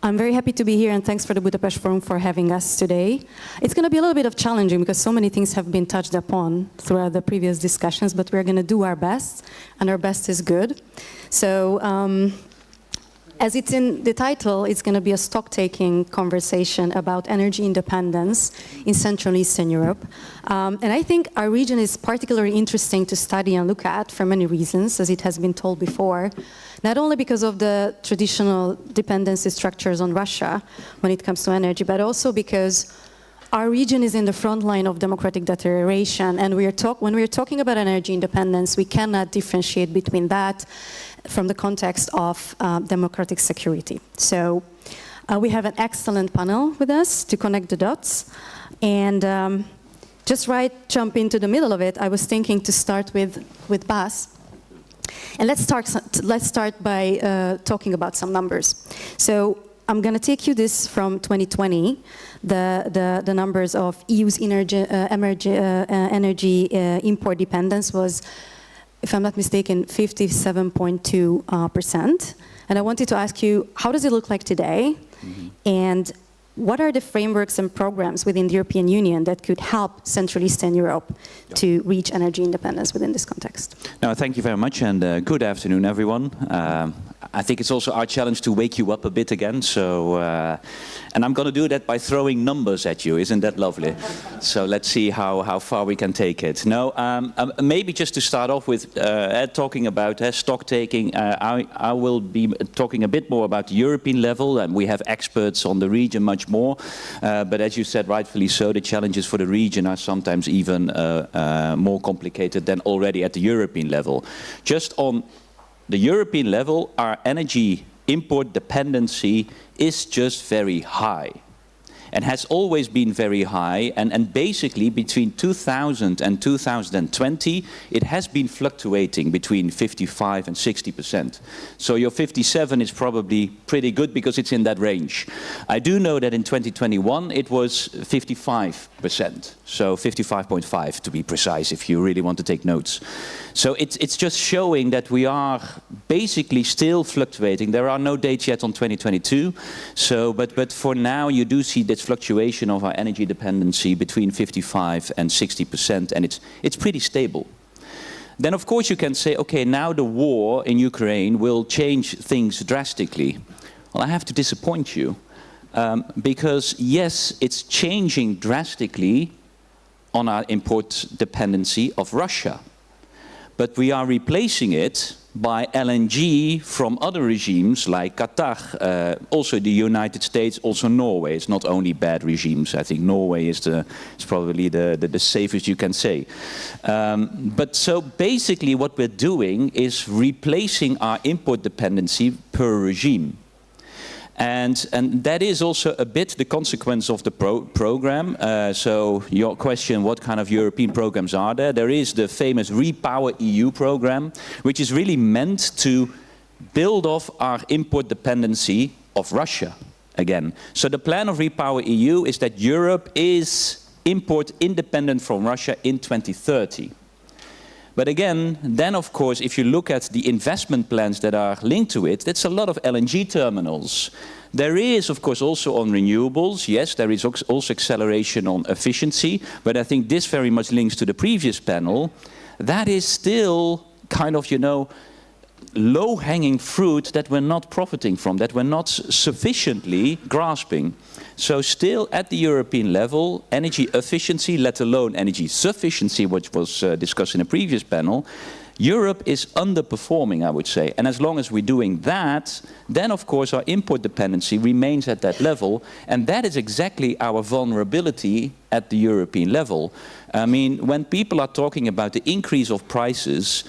I'm very happy to be here, and thanks for the Budapest Forum for having us today. It's going to be a little bit of challenging because so many things have been touched upon throughout the previous discussions, but we're going to do our best, and our best is good. So, as it's in the title, it's going to be a stock-taking conversation about energy independence in Central Eastern Europe. And I think our region is particularly interesting to study and look at for many reasons, as it has been told before. Not only because of the traditional dependency structures on Russia when it comes to energy, but also because our region is in the front line of democratic deterioration. And when we are talking about energy independence, we cannot differentiate between that from the context of democratic security. So we have an excellent panel with us to connect the dots. And jump into the middle of it, I was thinking to start with Balázs. And let's start by talking about some numbers. So I'm going to take you this from 2020, the numbers of EU's energy import dependence was, if I'm not mistaken, 57.2%. And I wanted to ask you, how does it look like today? Mm-hmm. And what are the frameworks and programs within the European Union that could help Central Eastern Europe to reach energy independence within this context? No, thank you very much, and good afternoon, everyone. I think it's also our challenge to wake you up a bit again. So, and I'm going to do that by throwing numbers at you. Isn't that lovely? So let's see how far we can take it. No, maybe just to start off with talking about stock taking. I will be talking a bit more about the European level, and we have experts on the region much more. But as you said, rightfully so, the challenges for the region are sometimes even more complicated than already at the European level. Just on the European level, our energy import dependency is just very high and has always been very high, and basically between 2000 and 2020 it has been fluctuating between 55 and 60%. So your 57 is probably pretty good because it's in that range. I do know that in 2021 it was 55%, so 55.5 to be precise if you really want to take notes. So it's just showing that we are basically still fluctuating. There are no dates yet on 2022, so but for now you do see this fluctuation of our energy dependency between 55 and 60%, and it's pretty stable. Then of course you can say, okay, now the war in Ukraine will change things drastically. Well, I have to disappoint you, because yes, it's changing drastically on our import dependency of Russia. But we are replacing it by LNG from other regimes like Qatar, also the United States, also Norway. It's not only bad regimes. I think Norway is probably the safest you can say. But so basically what we're doing is replacing our import dependency per regime. And that is also a bit the consequence of the program. So your question, what kind of European programs are there? There is the famous Repower EU program, which is really meant to build off our import dependency of Russia again. So the plan of Repower EU is that Europe is import independent from Russia in 2030. But again, then of course, if you look at the investment plans that are linked to it, that's a lot of LNG terminals. There is, of course, also on renewables. Yes, there is also acceleration on efficiency. But I think this very much links to the previous panel. That is still kind of, you know, low-hanging fruit that we're not profiting from, that we're not sufficiently grasping. So still at the European level, energy efficiency, let alone energy sufficiency, which was discussed in a previous panel, Europe is underperforming, I would say. And as long as we're doing that, then of course our import dependency remains at that level. And that is exactly our vulnerability at the European level. I mean, when people are talking about the increase of prices,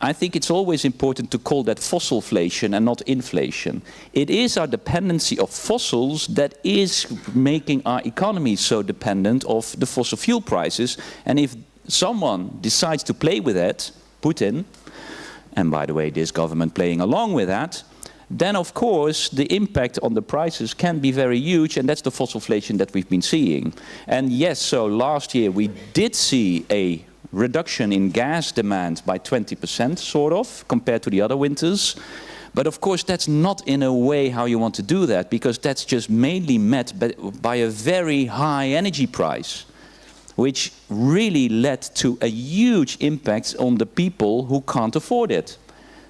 I think it's always important to call that fossilflation and not inflation. It is our dependency of fossils that is making our economy so dependent of the fossil fuel prices. And if someone decides to play with that, Putin, and by the way, this government playing along with that, then of course the impact on the prices can be very huge, and that's the fossilflation that we've been seeing. And yes, so last year we did see a reduction in gas demand by 20%, sort of, compared to the other winters. But of course, that's not in a way how you want to do that, because that's just mainly met by a very high energy price, which really led to a huge impact on the people who can't afford it.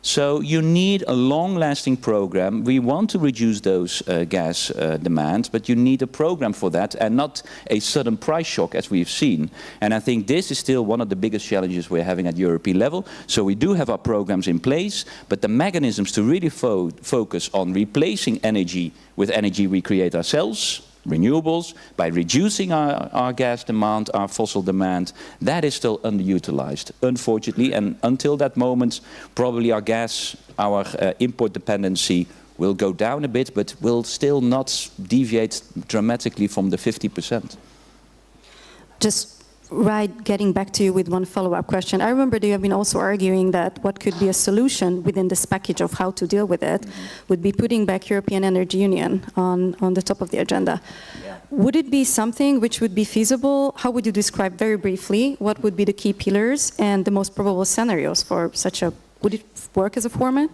So you need a long-lasting program. We want to reduce those gas demands, but you need a program for that and not a sudden price shock as we've seen. And I think this is still one of the biggest challenges we're having at European level. So we do have our programs in place, but the mechanisms to really focus on replacing energy with energy we create ourselves, renewables, by reducing our gas demand, our fossil demand, that is still underutilized, unfortunately. And until that moment, probably our import dependency will go down a bit, but will still not deviate dramatically from the 50%. Just getting back to you with one follow-up question. I remember you have been also arguing that what could be a solution within this package of how to deal with it would be putting back European Energy Union on the top of the agenda. Yeah. Would it be something which would be feasible? How would you describe very briefly what would be the key pillars and the most probable scenarios for such a, would it work as a format?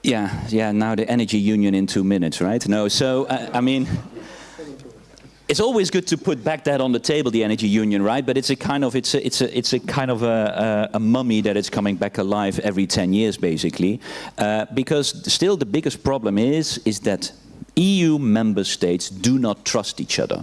Yeah, now the Energy Union in 2 minutes, right? No, so, I mean, it's always good to put back that on the table, the energy union, right? But it's a kind of a mummy that is coming back alive every 10 years, basically, because still the biggest problem is that EU member states do not trust each other.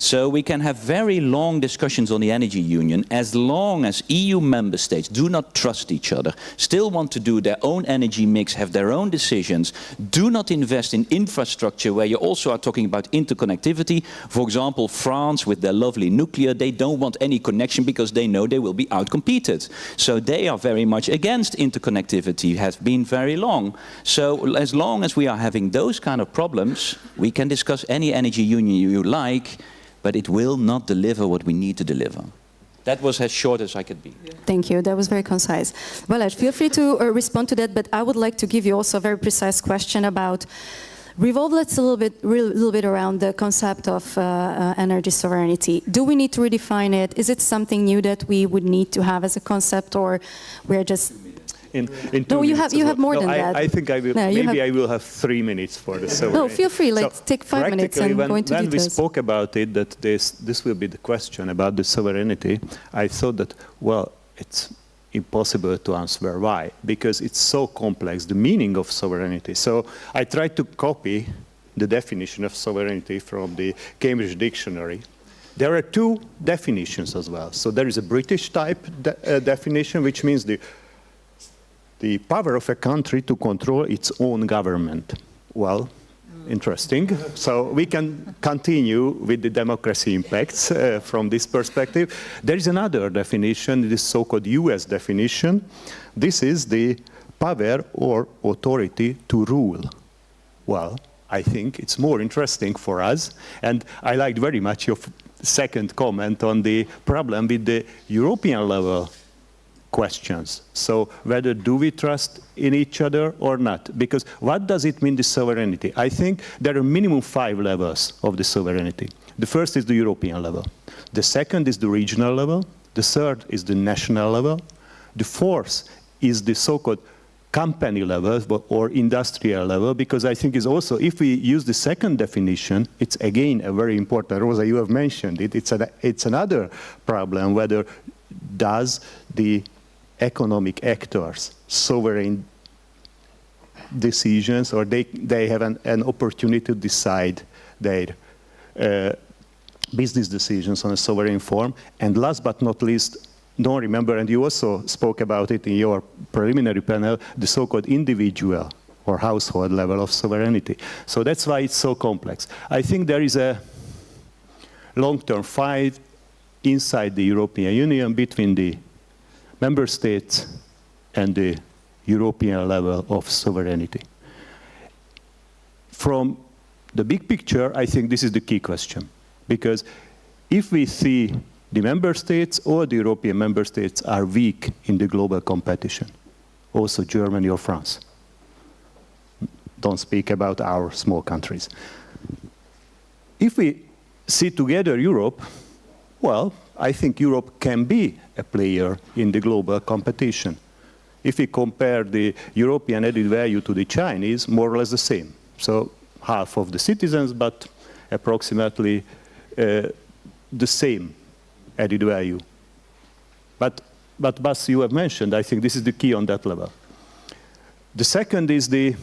So we can have very long discussions on the energy union as long as EU member states do not trust each other, still want to do their own energy mix, have their own decisions, do not invest in infrastructure where you also are talking about interconnectivity. For example, France with their lovely nuclear, they don't want any connection because they know they will be outcompeted. So they are very much against interconnectivity, has been very long. So as long as we are having those kind of problems, we can discuss any energy union you like, but it will not deliver what we need to deliver. That was as short as I could be. Thank you. That was very concise. Balázs, feel free to respond to that, but I would like to give you also a very precise question about, revolve let's a little bit around the concept of energy sovereignty. Do we need to redefine it? Is it something new that we would need to have as a concept, or we're just... No, you have more than that. I think I will. No, maybe I will have 3 minutes for the sovereignty. No, feel free. Take 5 minutes and go into details. When we spoke about it, that this will be the question about the sovereignty, I thought that, well, it's impossible to answer why, because it's so complex, the meaning of sovereignty. So I tried to copy the definition of sovereignty from the Cambridge Dictionary. There are 2 definitions as well. So there is a British type definition, which means the power of a country to control its own government. Well, interesting. So we can continue with the democracy impacts from this perspective. There is another definition, this so-called US definition. This is the power or authority to rule. Well, I think it's more interesting for us. And I liked very much your second comment on the problem with the European level questions. So whether do we trust in each other or not? Because what does it mean, the sovereignty? I think there are minimum 5 levels of the sovereignty. The first is the European level. The second is the regional level. The third is the national level. The fourth is the so-called company level or industrial level, because I think is also, if we use the second definition, it's again a very important, Rosa, you have mentioned it, it's another problem, whether does the economic actors sovereign decisions, or they have an opportunity to decide their business decisions on a sovereign form. And last but not least, don't remember, and you also spoke about it in your preliminary panel, the so-called individual or household level of sovereignty. So that's why it's so complex. I think there is a long-term fight inside the European Union between the member states and the European level of sovereignty. From the big picture, I think this is the key question. Because if we see the member states or the European member states are weak in the global competition, also Germany or France. Don't speak about our small countries. If we see together Europe, well, I think Europe can be a player in the global competition. If we compare the European added value to the Chinese, more or less the same. So half of the citizens, but approximately the same added value. But Bas, you have mentioned, I think this is the key on that level. The second is the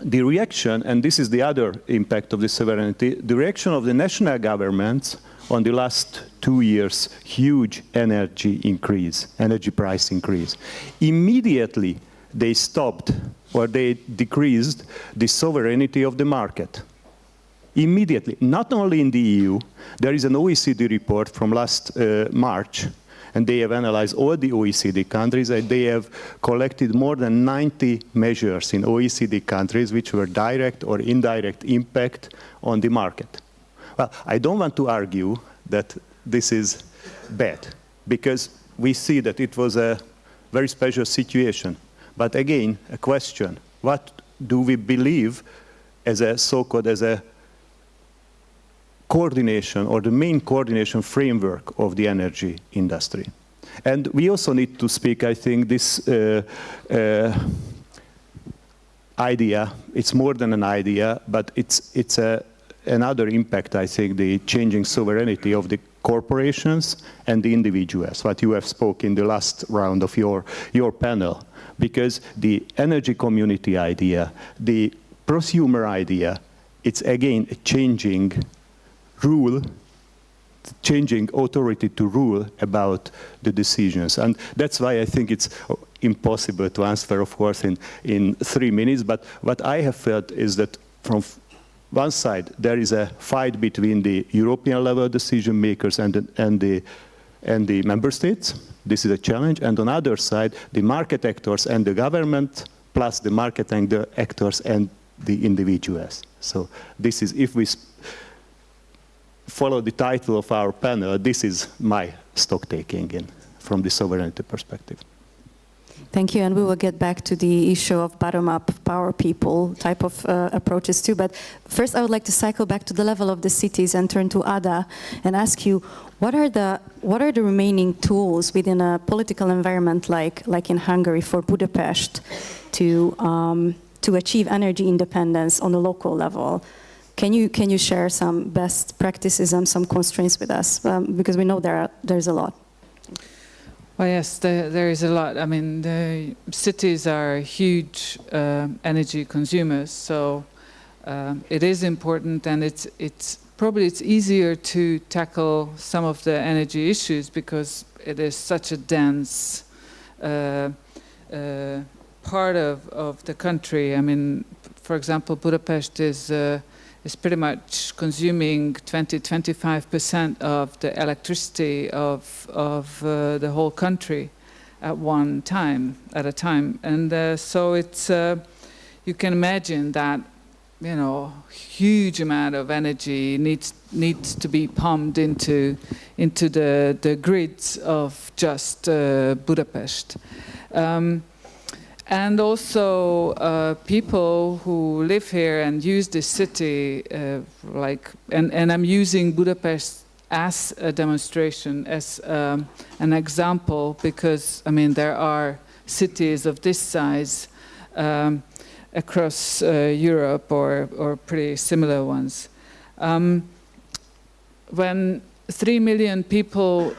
reaction, and this is the other impact of the sovereignty, the reaction of the national governments on the last 2 years, huge energy price increase. Immediately they stopped or they decreased the sovereignty of the market. Immediately, not only in the EU, there is an OECD report from last March, and they have analyzed all the OECD countries, and they have collected more than 90 measures in OECD countries which were direct or indirect impact on the market. Well, I don't want to argue that this is bad, because we see that it was a very special situation. But again, a question, what do we believe as a so-called, as a coordination or the main coordination framework of the energy industry? And we also need to speak, I think, this idea, it's more than an idea, but it's another impact, I think, the changing sovereignty of the corporations and the individuals, what you have spoken in the last round of your panel. Because the energy community idea, the prosumer idea, it's again a changing rule, changing authority to rule about the decisions. And that's why I think it's impossible to answer, of course, in 3 minutes. But what I have felt is that from one side, there is a fight between the European level decision makers and the member states. This is a challenge. And on the other side, the market actors and the government, plus the market and the actors and the individuals. So this is, if we follow the title of our panel, this is my stock taking from the sovereignty perspective. Thank you, and we will get back to the issue of bottom-up power people type of approaches too. But first, I would like to cycle back to the level of the cities and turn to Ada and ask you, what are the remaining tools within a political environment like in Hungary for Budapest to achieve energy independence on a local level? Can you share some best practices and some constraints with us? Because we know there's a lot. Well, yes, there is a lot. I mean, the cities are huge energy consumers, so it is important, and it's probably easier to tackle some of the energy issues because it is such a dense part of the country. I mean, for example, Budapest is pretty much consuming 20–25% of the electricity of the whole country at a time, and so it's you can imagine that, you know, huge amount of energy needs to be pumped into the grids of just Budapest. And also people who live here and use this city, and I'm using Budapest as a demonstration, as an example, because I mean there are cities of this size across Europe or pretty similar ones. When 3 million people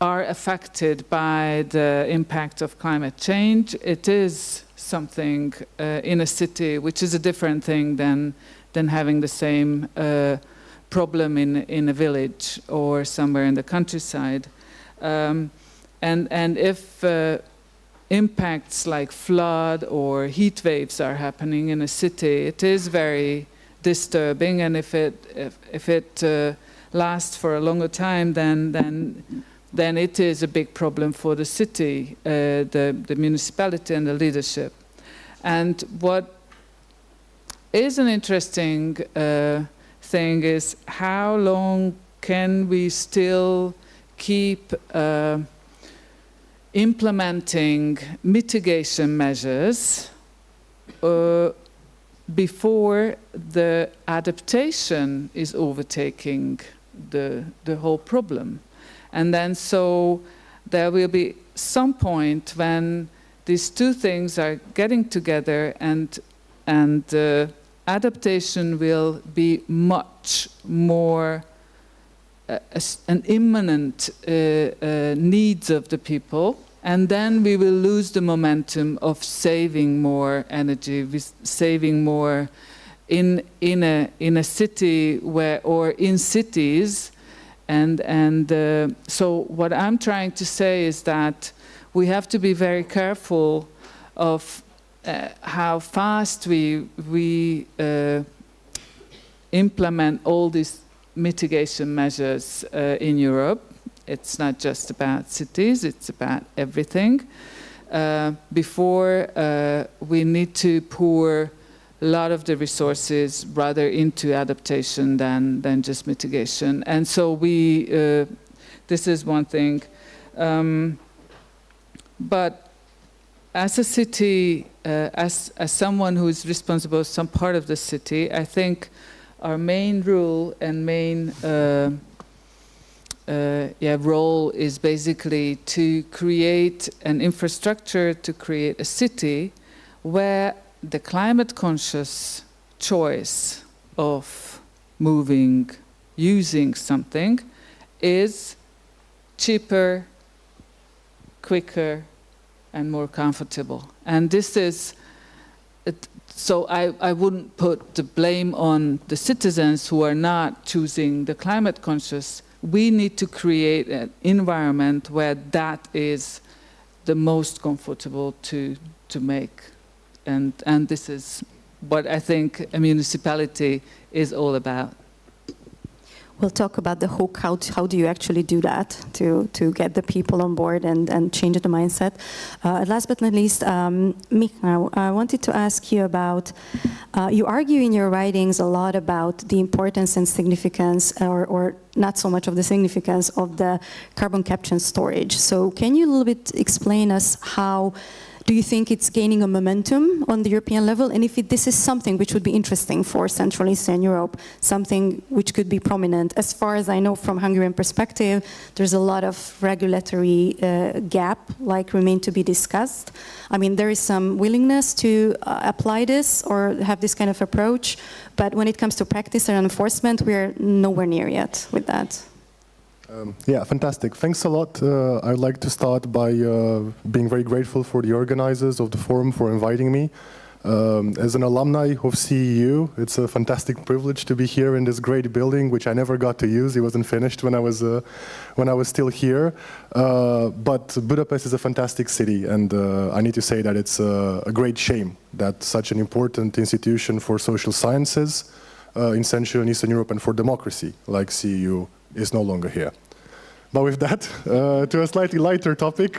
are affected by the impact of climate change, it is something in a city which is a different thing than having the same problem in a village or somewhere in the countryside. And if impacts like flood or heat waves are happening in a city, it is very disturbing, and if it lasts for a longer time, then it is a big problem for the city, the municipality and the leadership. And what is an interesting thing is how long can we still keep implementing mitigation measures before the adaptation is overtaking the whole problem. And then so there will be some point when these two things are getting together, and adaptation will be much more an imminent needs of the people, and then we will lose the momentum of saving more energy, saving more in a city where, or in cities, and so what I'm trying to say is that we have to be very careful of how fast we implement all these mitigation measures in Europe. It's not just about cities, it's about everything. Before we need to pour a lot of the resources rather into adaptation than just mitigation. And so this is one thing. But as a city, as someone who is responsible for some part of the city, I think our main rule and main role is basically to create an infrastructure, to create a city where the climate conscious choice of moving, using something is cheaper, quicker, and more comfortable. And this is, so I wouldn't put the blame on the citizens who are not choosing the climate conscious. We need to create an environment where that is the most comfortable to make. And this is what I think a municipality is all about. We'll talk about the hook. How do you actually do that to get the people on board and change the mindset? Last but not least, Mihnea, I wanted to ask you about, you argue in your writings a lot about the importance and significance, or not so much of the significance of the carbon capture and storage. So can you a little bit explain us how do you think it's gaining a momentum on the European level? And if this is something which would be interesting for Central Eastern Europe, something which could be prominent. As far as I know from Hungarian perspective, there's a lot of regulatory gap, like remain to be discussed. I mean, there is some willingness to apply this or have this kind of approach, but when it comes to practice and enforcement, we're nowhere near yet with that. Yeah, fantastic. Thanks a lot. I'd like to start by being very grateful for the organizers of the forum for inviting me. As an alumni of CEU, it's a fantastic privilege to be here in this great building, which I never got to use. It wasn't finished when I was still here. But Budapest is a fantastic city, and I need to say that it's a great shame that such an important institution for social sciences in Central and Eastern Europe and for democracy, like CEU, is no longer here. But with that, to a slightly lighter topic,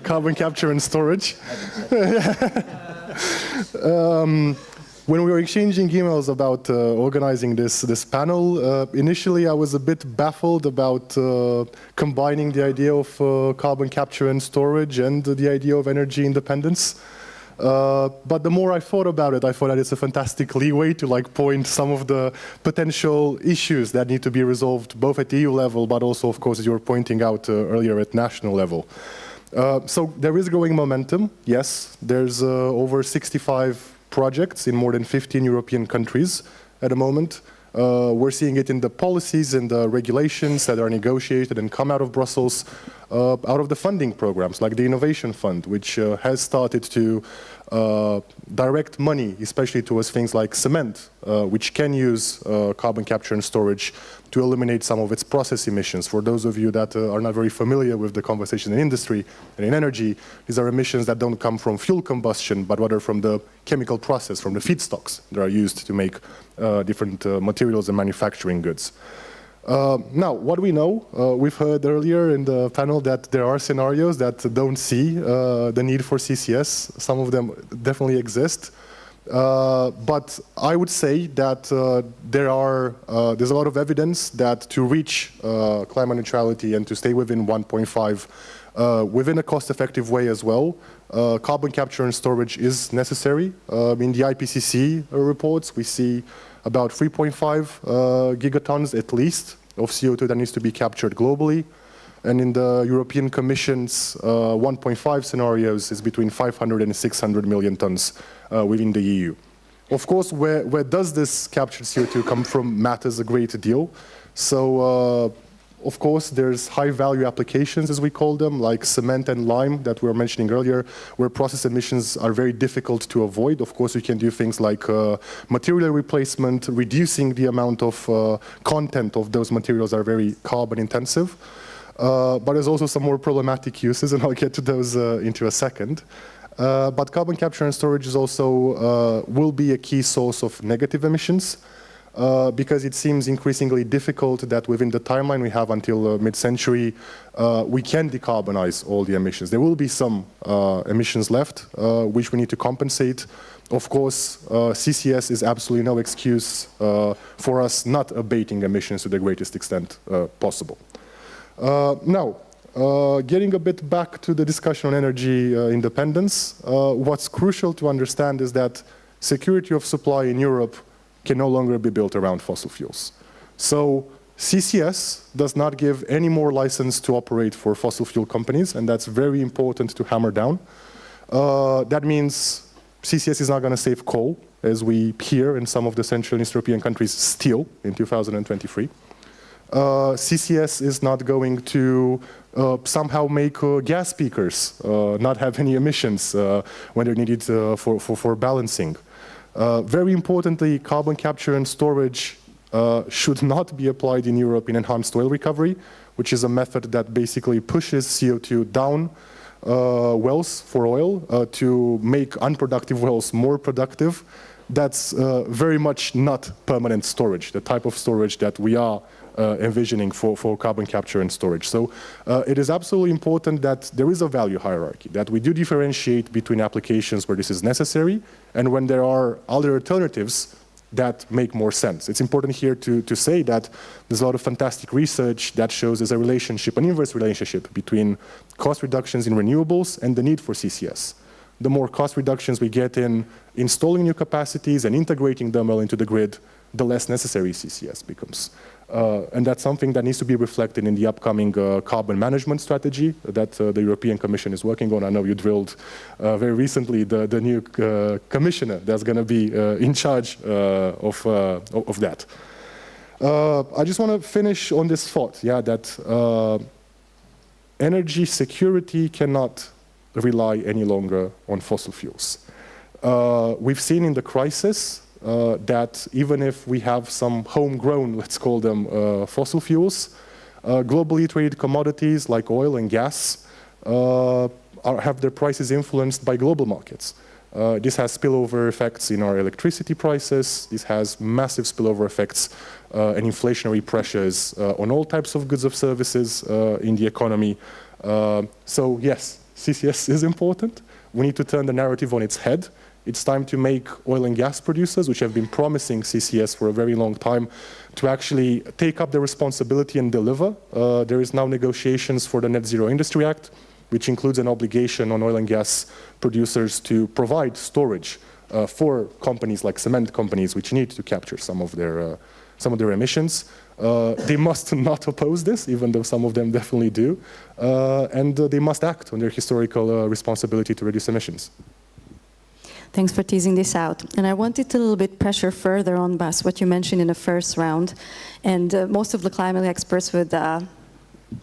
carbon capture and storage. When we were exchanging emails about organizing this panel, initially I was a bit baffled about combining the idea of carbon capture and storage and the idea of energy independence. But the more I thought about it, I thought that it's a fantastic leeway to point some of the potential issues that need to be resolved both at the EU level, but also, of course, as you were pointing out earlier, at national level. So there is growing momentum, yes. There's over 65 projects in more than 15 European countries at the moment. We're seeing it in the policies and the regulations that are negotiated and come out of Brussels, out of the funding programs, like the Innovation Fund, which has started to direct money, especially towards things like cement, which can use carbon capture and storage to eliminate some of its process emissions. For those of you that are not very familiar with the conversation in industry and in energy, these are emissions that don't come from fuel combustion, but rather from the chemical process, from the feedstocks that are used to make different materials and manufacturing goods. Now, what we know, we've heard earlier in the panel that there are scenarios that don't see the need for CCS. Some of them definitely exist. But I would say that there's a lot of evidence that to reach climate neutrality and to stay within 1.5 within a cost-effective way as well, carbon capture and storage is necessary. In the IPCC reports, we see about 3.5 gigatons at least of CO2 that needs to be captured globally. and in the European Commission's 1.5 scenarios is between 500 and 600 million tons within the EU. Of course, where does this captured CO2 come from matters a great deal. So, of course, there's high-value applications, as we call them, like cement and lime that we were mentioning earlier, where process emissions are very difficult to avoid. Of course, we can do things like material replacement, reducing the amount of content of those materials are very carbon-intensive. But there's also some more problematic uses, and I'll get to those into a second. But carbon capture and storage is also will be a key source of negative emissions. Because it seems increasingly difficult that within the timeline we have until mid-century, we can decarbonize all the emissions. There will be some emissions left, which we need to compensate. Of course, CCS is absolutely no excuse for us not abating emissions to the greatest extent possible. Now, getting a bit back to the discussion on energy independence, what's crucial to understand is that security of supply in Europe can no longer be built around fossil fuels. So CCS does not give any more license to operate for fossil fuel companies, and that's very important to hammer down. That means CCS is not going to save coal, as we hear in some of the Central and East European countries still in 2023. CCS is not going to somehow make gas peakers not have any emissions when they're needed for balancing. Very importantly, carbon capture and storage should not be applied in Europe in enhanced oil recovery, which is a method that basically pushes CO2 down wells for oil to make unproductive wells more productive. That's very much not permanent storage, the type of storage that we are envisioning for carbon capture and storage. So it is absolutely important that there is a value hierarchy, that we do differentiate between applications where this is necessary and when there are other alternatives that make more sense. It's important here to say that there's a lot of fantastic research that shows there's a relationship, an inverse relationship between cost reductions in renewables and the need for CCS. The more cost reductions we get in installing new capacities and integrating them well into the grid, the less necessary CCS becomes. And that's something that needs to be reflected in the upcoming carbon management strategy that the European Commission is working on. I know you drilled very recently the new commissioner that's going to be in charge of that. I just want to finish on this thought, that energy security cannot rely any longer on fossil fuels. We've seen in the crisis that even if we have some homegrown, let's call them fossil fuels, globally traded commodities like oil and gas have their prices influenced by global markets. This has spillover effects in our electricity prices. This has massive spillover effects and inflationary pressures on all types of goods and services in the economy. So yes, CCS is important. We need to turn the narrative on its head. It's time to make oil and gas producers, which have been promising CCS for a very long time, to actually take up the responsibility and deliver. There is now negotiations for the Net Zero Industry Act, which includes an obligation on oil and gas producers to provide storage for companies like cement companies, which need to capture some of their emissions. They must not oppose this, even though some of them definitely do, and they must act on their historical responsibility to reduce emissions. Thanks for teasing this out. And I wanted to a little bit pressure further on, Bas, what you mentioned in the first round. And most of the climate experts would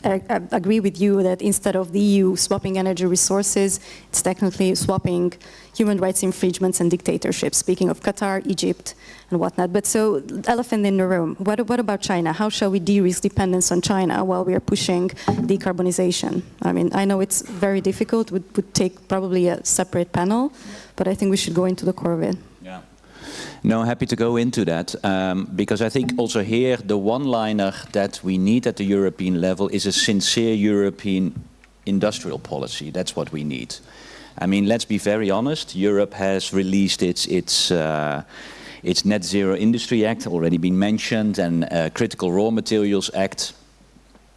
agree with you that instead of the EU swapping energy resources, it's technically swapping human rights infringements and dictatorships, speaking of Qatar, Egypt, and whatnot. But so, elephant in the room, what about China? How shall we de-risk dependence on China while we are pushing decarbonization? I mean, I know it's very difficult, would take probably a separate panel, but I think we should go into the core of it. Yeah. No, happy to go into that, because I think also here the one-liner that we need at the European level is a sincere European industrial policy. That's what we need. I mean, let's be very honest. Europe has released its Net Zero Industry Act, already been mentioned, and Critical Raw Materials Act.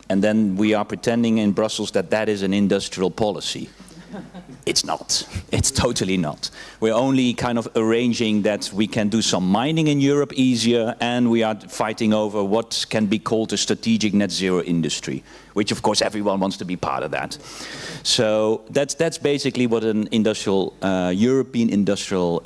And then we are pretending in Brussels that that is an industrial policy. It's not. It's totally not. We're only kind of arranging that we can do some mining in Europe easier, and we are fighting over what can be called a strategic net zero industry, which of course everyone wants to be part of that. So that's basically what an industrial, European industrial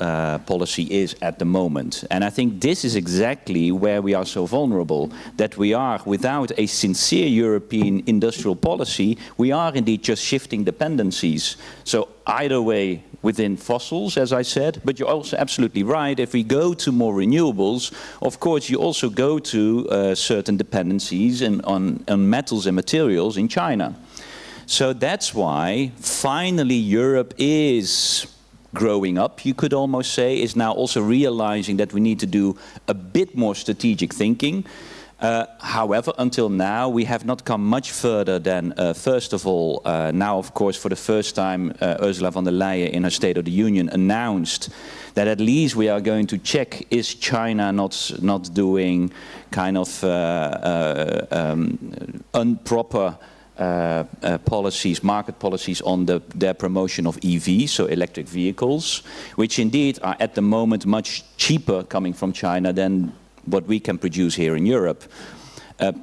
policy is at the moment. And I think this is exactly where we are so vulnerable, that we are, without a sincere European industrial policy, we are indeed just shifting dependencies. So either way within fossils, as I said, but you're also absolutely right, if we go to more renewables, of course you also go to certain dependencies on metals and materials in China. So that's why finally Europe is growing up, you could almost say, is now also realizing that we need to do a bit more strategic thinking. However, until now, we have not come much further than, first of all, now, of course, for the first time, Ursula von der Leyen in her State of the Union announced that at least we are going to check, is China not doing kind of improper policies, market policies on their promotion of EVs, so electric vehicles, which indeed are at the moment much cheaper coming from China than what we can produce here in Europe.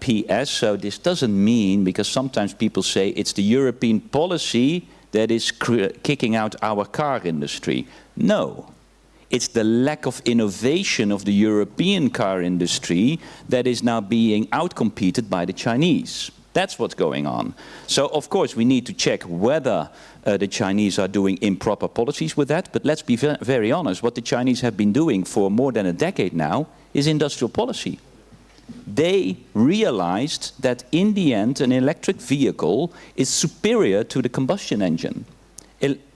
PS, so this doesn't mean, because sometimes people say it's the European policy that is kicking out our car industry. No, it's the lack of innovation of the European car industry that is now being outcompeted by the Chinese. That's what's going on. So, of course, we need to check whether the Chinese are doing improper policies with that. But let's be very honest, what the Chinese have been doing for more than a decade now is industrial policy. They realized that in the end, an electric vehicle is superior to the combustion engine,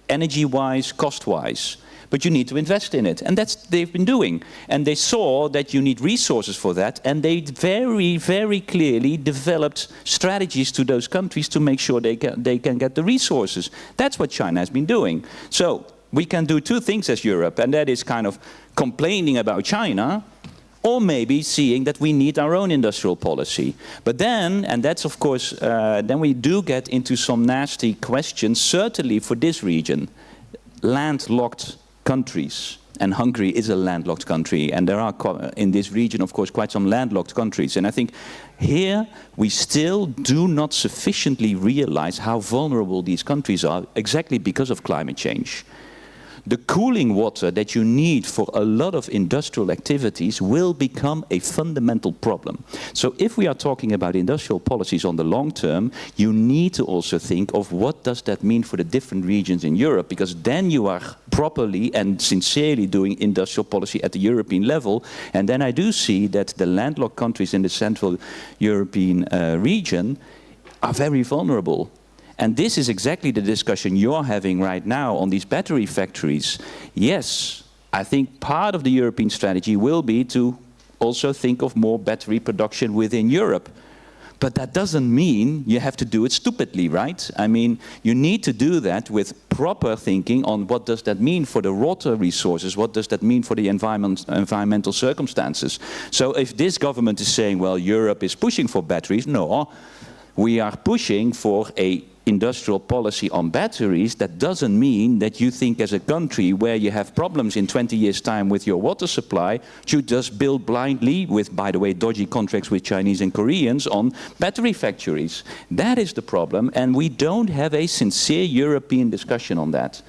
energy-wise, cost-wise. But you need to invest in it, and that's they've been doing. And they saw that you need resources for that, and they very, very clearly developed strategies to those countries to make sure they can get the resources. That's what China has been doing. So we can do two things as Europe, and that is kind of complaining about China, or maybe seeing that we need our own industrial policy. But then, and that's of course, then we do get into some nasty questions, certainly for this region, landlocked countries, and Hungary is a landlocked country, and there are in this region, of course, quite some landlocked countries. And I think here we still do not sufficiently realize how vulnerable these countries are, exactly because of climate change. The cooling water that you need for a lot of industrial activities will become a fundamental problem. So if we are talking about industrial policies on the long term, you need to also think of what does that mean for the different regions in Europe, because then you are properly and sincerely doing industrial policy at the European level. And then I do see that the landlocked countries in the Central European region are very vulnerable. And this is exactly the discussion you're having right now on these battery factories. Yes, I think part of the European strategy will be to also think of more battery production within Europe. But that doesn't mean you have to do it stupidly, right? I mean, you need to do that with proper thinking on what does that mean for the water resources, what does that mean for the environmental circumstances. So if this government is saying, well, Europe is pushing for batteries, no, we are pushing for a industrial policy on batteries. That doesn't mean that you think as a country where you have problems in 20 years' time with your water supply, you just build blindly with, by the way, dodgy contracts with Chinese and Koreans on battery factories. That is the problem, and we don't have a sincere European discussion on that.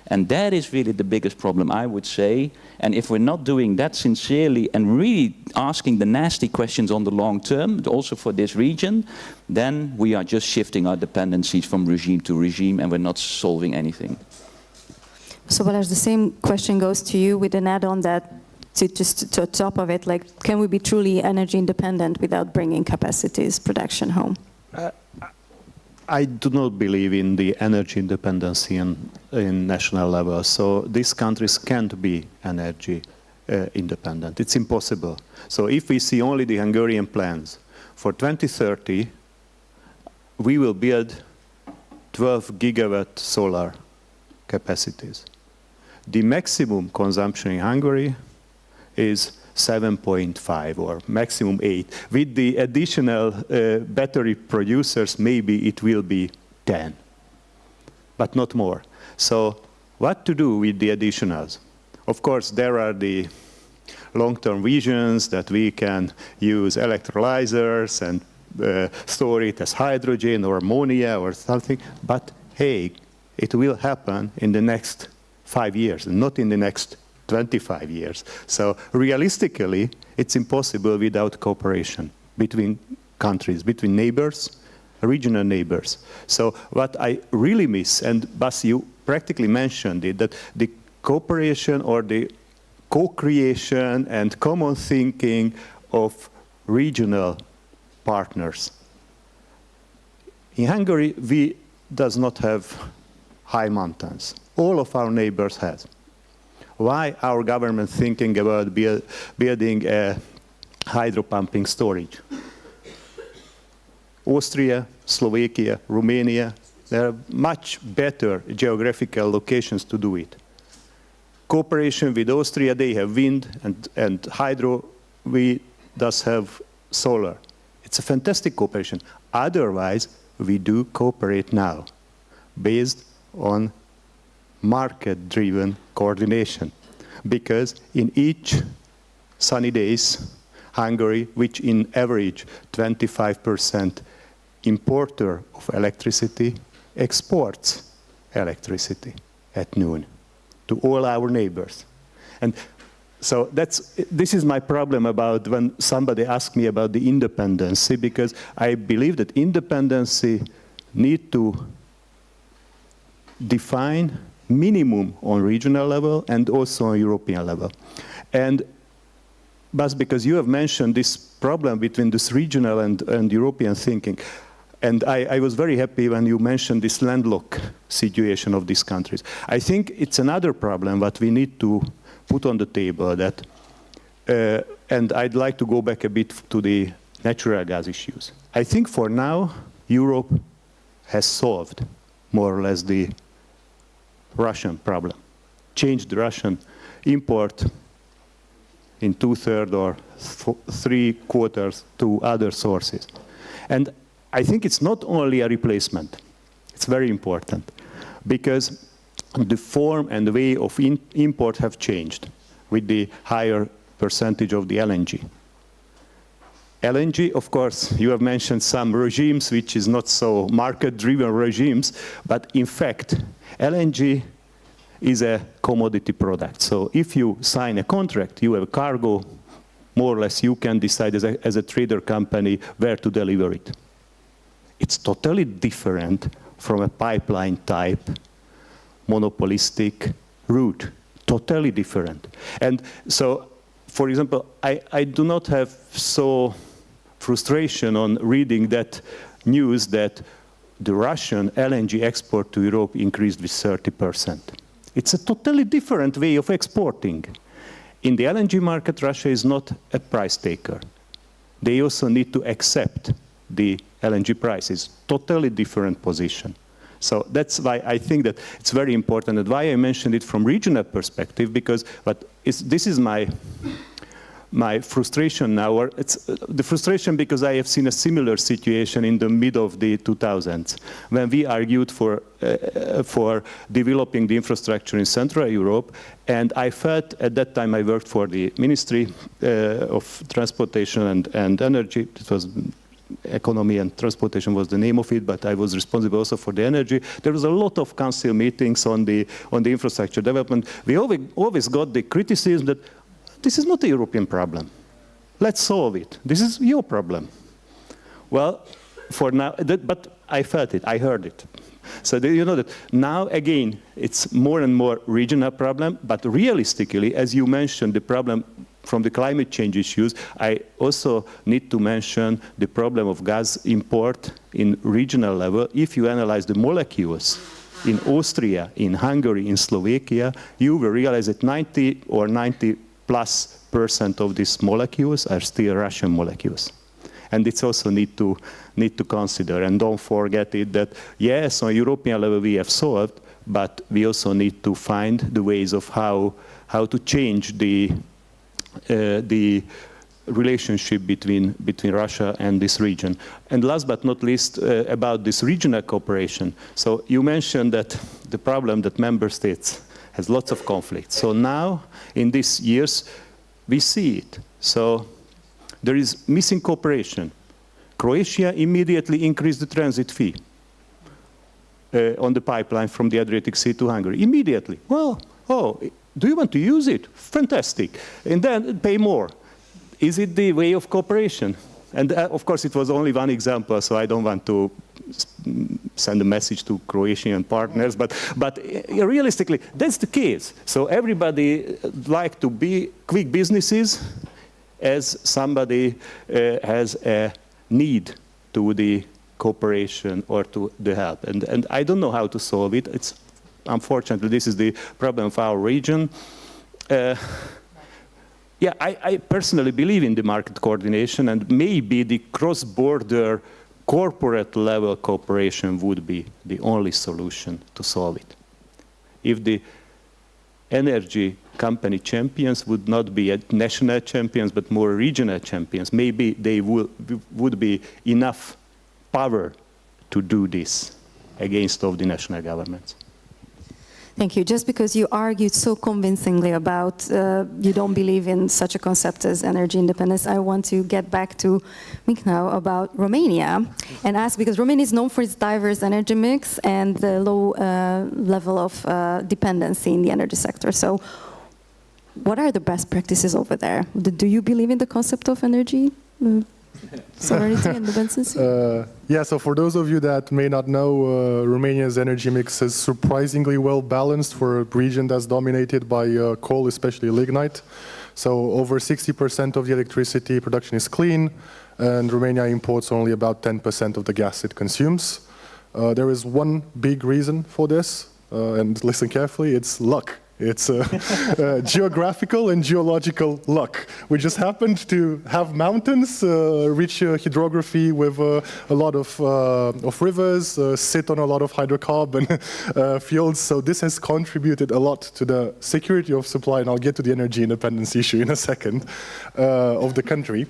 And that is really the biggest problem, I would say. And if we're not doing that sincerely and really asking the nasty questions on the long term, also for this region, then we are just shifting our dependencies from regime to regime, and we're not solving anything. So Balázs, the same question goes to you with an add-on that, to top of it, like, can we be truly energy independent without bringing capacities production home? I do not believe in the energy independence in national level. So these countries can't be energy independent. It's impossible. So if we see only the Hungarian plans, for 2030, we will build 12 gigawatt solar capacities. The maximum consumption in Hungary is 7.5 or maximum 8. With the additional battery producers, maybe it will be 10, but not more. So what to do with the additionals? Of course, there are the long-term visions that we can use electrolyzers and store it as hydrogen or ammonia or something. But hey, it will happen in the next 5 years, not in the next 25 years. So realistically, it's impossible without cooperation between countries, between neighbors, regional neighbors. So what I really miss, and Bas, you practically mentioned it, that the cooperation or the co-creation and common thinking of regional partners. In Hungary, we does not have high mountains. All of our neighbors have. Why our government thinking about building a hydropumping storage? Austria, Slovakia, Romania, there are much better geographical locations to do it. Cooperation with Austria, they have wind and hydro, we thus have solar. It's a fantastic cooperation. Otherwise, we do cooperate now, based on market-driven coordination. Because in each sunny days, Hungary, which in average 25% importer of electricity, exports electricity at noon to all our neighbors. And so this is my problem about when somebody asks me about the independency, because I believe that independency need to define minimum on regional level and also on European level. And Bas, because you have mentioned this problem between this regional and European thinking, and I was very happy when you mentioned this landlocked situation of these countries. I think it's another problem that we need to put on the table that, and I'd like to go back a bit to the natural gas issues. I think for now, Europe has solved more or less the Russian problem. Changed the Russian import in 2/3 or 3/4 to other sources. And I think it's not only a replacement. It's very important because the form and the way of import have changed with the higher percentage of the LNG. LNG, of course, you have mentioned some regimes which is not so market-driven regimes, but in fact, LNG is a commodity product. So if you sign a contract, you have a cargo, more or less you can decide as a trader company where to deliver it. It's totally different from a pipeline type, monopolistic route, totally different. And so, for example, I do not have so frustration on reading that news that the Russian LNG export to Europe increased with 30%. It's a totally different way of exporting. In the LNG market, Russia is not a price taker. They also need to accept the LNG prices, totally different position. So that's why I think that it's very important, and why I mentioned it from regional perspective, because this is my frustration now, or it's the frustration because I have seen a similar situation in the mid of the 2000s, when we argued for developing the infrastructure in Central Europe, and I felt at that time I worked for the Ministry of Transportation and Energy. It was Economy and Transportation was the name of it, but I was responsible also for the energy. There was a lot of council meetings on the infrastructure development. We always got the criticism that this is not a European problem. Let's solve it. This is your problem. Well, for now, but I felt it, I heard it. So you know that now, again, it's more and more regional problem, but realistically, as you mentioned, the problem from the climate change issues, I also need to mention the problem of gas import in regional level. If you analyze the molecules in Austria, in Hungary, in Slovakia, you will realize that 90 or 90+% of these molecules are still Russian molecules. And it's also need to consider. And don't forget it that, yes, on European level we have solved, but we also need to find the ways of how to change the relationship between Russia and this region. And last but not least, about this regional cooperation. So you mentioned that the problem that member states has lots of conflicts. So now, in these years, we see it. So there is missing cooperation. Croatia immediately increased the transit fee on the pipeline from the Adriatic Sea to Hungary. Immediately. Well, oh, do you want to use it? Fantastic. And then pay more. Is it the way of cooperation? And of course, it was only one example, so I don't want to send a message to Croatian partners, but realistically, that's the case. So everybody like to be quick businesses as somebody has a need to the cooperation or to the help. And I don't know how to solve it. It's unfortunately, this is the problem of our region. Yeah, I personally believe in the market coordination, and maybe the cross-border corporate level cooperation would be the only solution to solve it. If the energy company champions would not be national champions, but more regional champions, maybe they would be enough power to do this against all the national governments. Thank you. Just because you argued so convincingly about you don't believe in such a concept as energy independence, I want to get back to Mihnea about Romania and ask, because Romania is known for its diverse energy mix and the low level of dependency in the energy sector. So what are the best practices over there? Do you believe in the concept of energy sovereignty and independence? Yeah, so for those of you that may not know, Romania's energy mix is surprisingly well balanced for a region that's dominated by coal, especially lignite. So over 60% of the electricity production is clean, and Romania imports only about 10% of the gas it consumes. There is one big reason for this, and listen carefully, it's luck. It's geographical and geological luck. We just happened to have mountains, rich hydrography with a lot of rivers, sit on a lot of hydrocarbon fields. So this has contributed a lot to the security of supply, and I'll get to the energy independence issue in a second, of the country.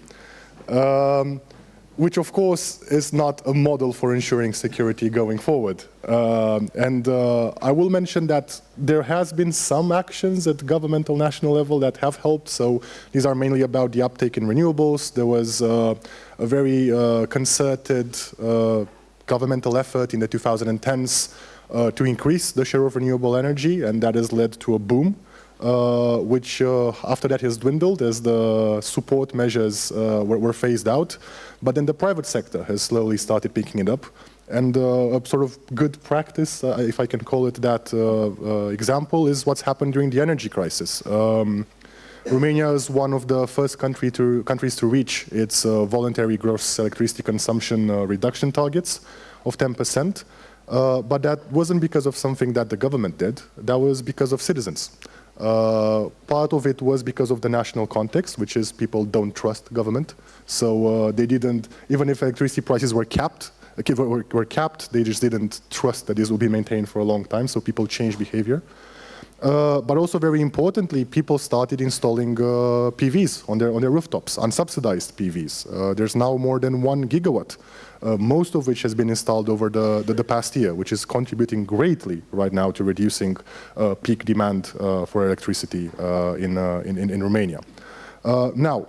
Which of course is not a model for ensuring security going forward. I will mention that there has been some actions at governmental national level that have helped. So these are mainly about the uptake in renewables. There was a very concerted governmental effort in the 2010s to increase the share of renewable energy, and that has led to a boom. Which after that has dwindled as the support measures were phased out. But then the private sector has slowly started picking it up. And a sort of good practice, if I can call it that example, is what's happened during the energy crisis. Romania is one of the first countries to reach its voluntary gross electricity consumption reduction targets of 10%. But that wasn't because of something that the government did. That was because of citizens. Part of it was because of the national context, which is people don't trust government. So they didn't, even if electricity prices were capped, they just didn't trust that this will be maintained for a long time, so people changed behavior. But also very importantly, people started installing PVs on their rooftops, unsubsidized PVs. There's now more than 1 gigawatt. Most of which has been installed over the past year, which is contributing greatly right now to reducing peak demand for electricity in Romania. Now,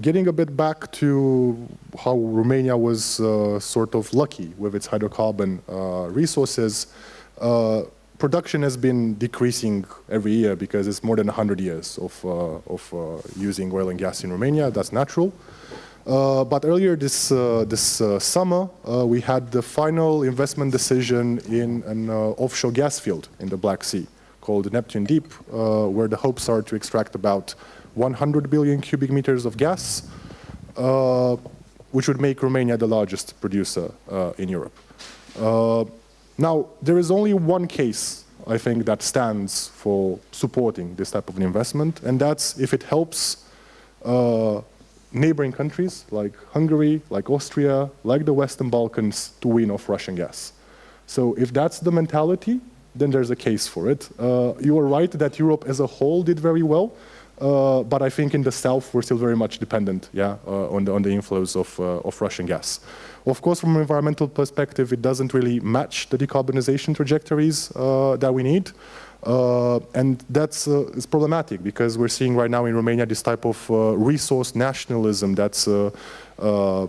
getting a bit back to how Romania was sort of lucky with its hydrocarbon resources, production has been decreasing every year because it's more than 100 years of using oil and gas in Romania. That's natural. But earlier this summer, we had the final investment decision in an offshore gas field in the Black Sea called Neptune Deep, where the hopes are to extract about 100 billion cubic meters of gas, which would make Romania the largest producer in Europe. Now, there is only one case, I think, that stands for supporting this type of an investment, and that's if it helps neighboring countries like Hungary, like Austria, like the Western Balkans to wean off Russian gas. So if that's the mentality, then there's a case for it. You are right that Europe as a whole did very well. but I think in the south we're still very much dependent, on the inflows of Russian gas. Of course, from an environmental perspective, it doesn't really match the decarbonization trajectories that we need. And that's is problematic because we're seeing right now in Romania this type of resource nationalism that's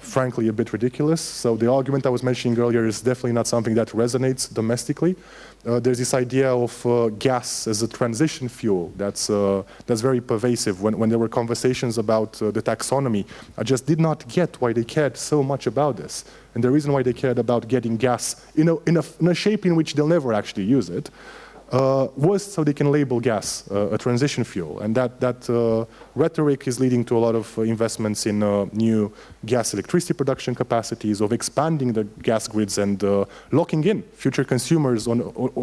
frankly a bit ridiculous. So the argument I was mentioning earlier is definitely not something that resonates domestically. There's this idea of gas as a transition fuel that's very pervasive. When there were conversations about the taxonomy, I just did not get why they cared so much about this. And the reason why they cared about getting gas in a shape in which they'll never actually use it was so they can label gas a transition fuel. And that rhetoric is leading to a lot of investments in new gas electricity production capacities, of expanding the gas grids and locking in future consumers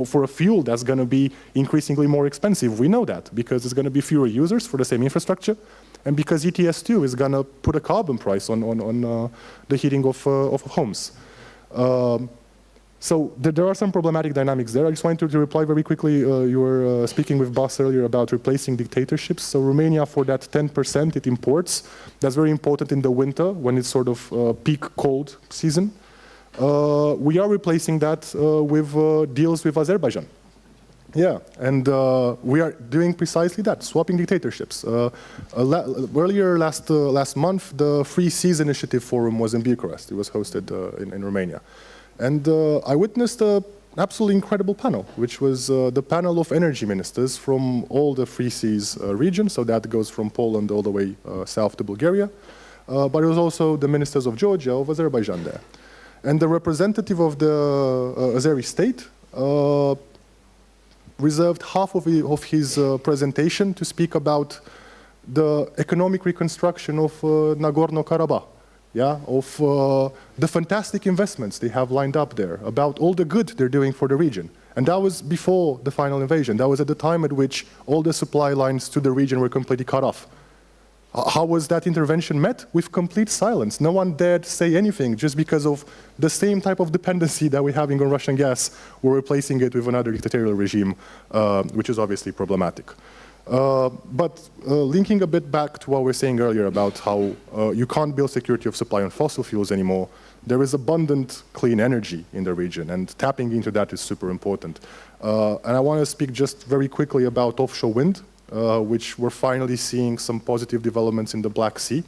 for a fuel that's going to be increasingly more expensive. We know that because there's going to be fewer users for the same infrastructure, and because ETS2 is going to put a carbon price on the heating of homes. So there are some problematic dynamics there. I just wanted to reply very quickly. You were speaking with Bas earlier about replacing dictatorships. So Romania, for that 10% it imports, that's very important in the winter when it's sort of peak cold season. We are replacing that with deals with Azerbaijan. Yeah, and we are doing precisely that, swapping dictatorships. Earlier last month, the Free Seas Initiative Forum was in Bucharest. It was hosted in Romania. And I witnessed an absolutely incredible panel, which was the panel of energy ministers from all the Free Seas region, so that goes from Poland all the way south to Bulgaria. But it was also the ministers of Georgia, of Azerbaijan there. And the representative of the Azeri state reserved half of his presentation to speak about the economic reconstruction of Nagorno-Karabakh. Yeah, of the fantastic investments they have lined up there, about all the good they're doing for the region. And that was before the final invasion. That was at the time at which all the supply lines to the region were completely cut off. How was that intervention met? With complete silence. No one dared say anything just because of the same type of dependency that we're having on Russian gas. We're replacing it with another dictatorial regime, which is obviously problematic. But linking a bit back to what we were saying earlier about how you can't build security of supply on fossil fuels anymore, there is abundant clean energy in the region, and tapping into that is super important. And I want to speak just very quickly about offshore wind, which we're finally seeing some positive developments in the Black Sea.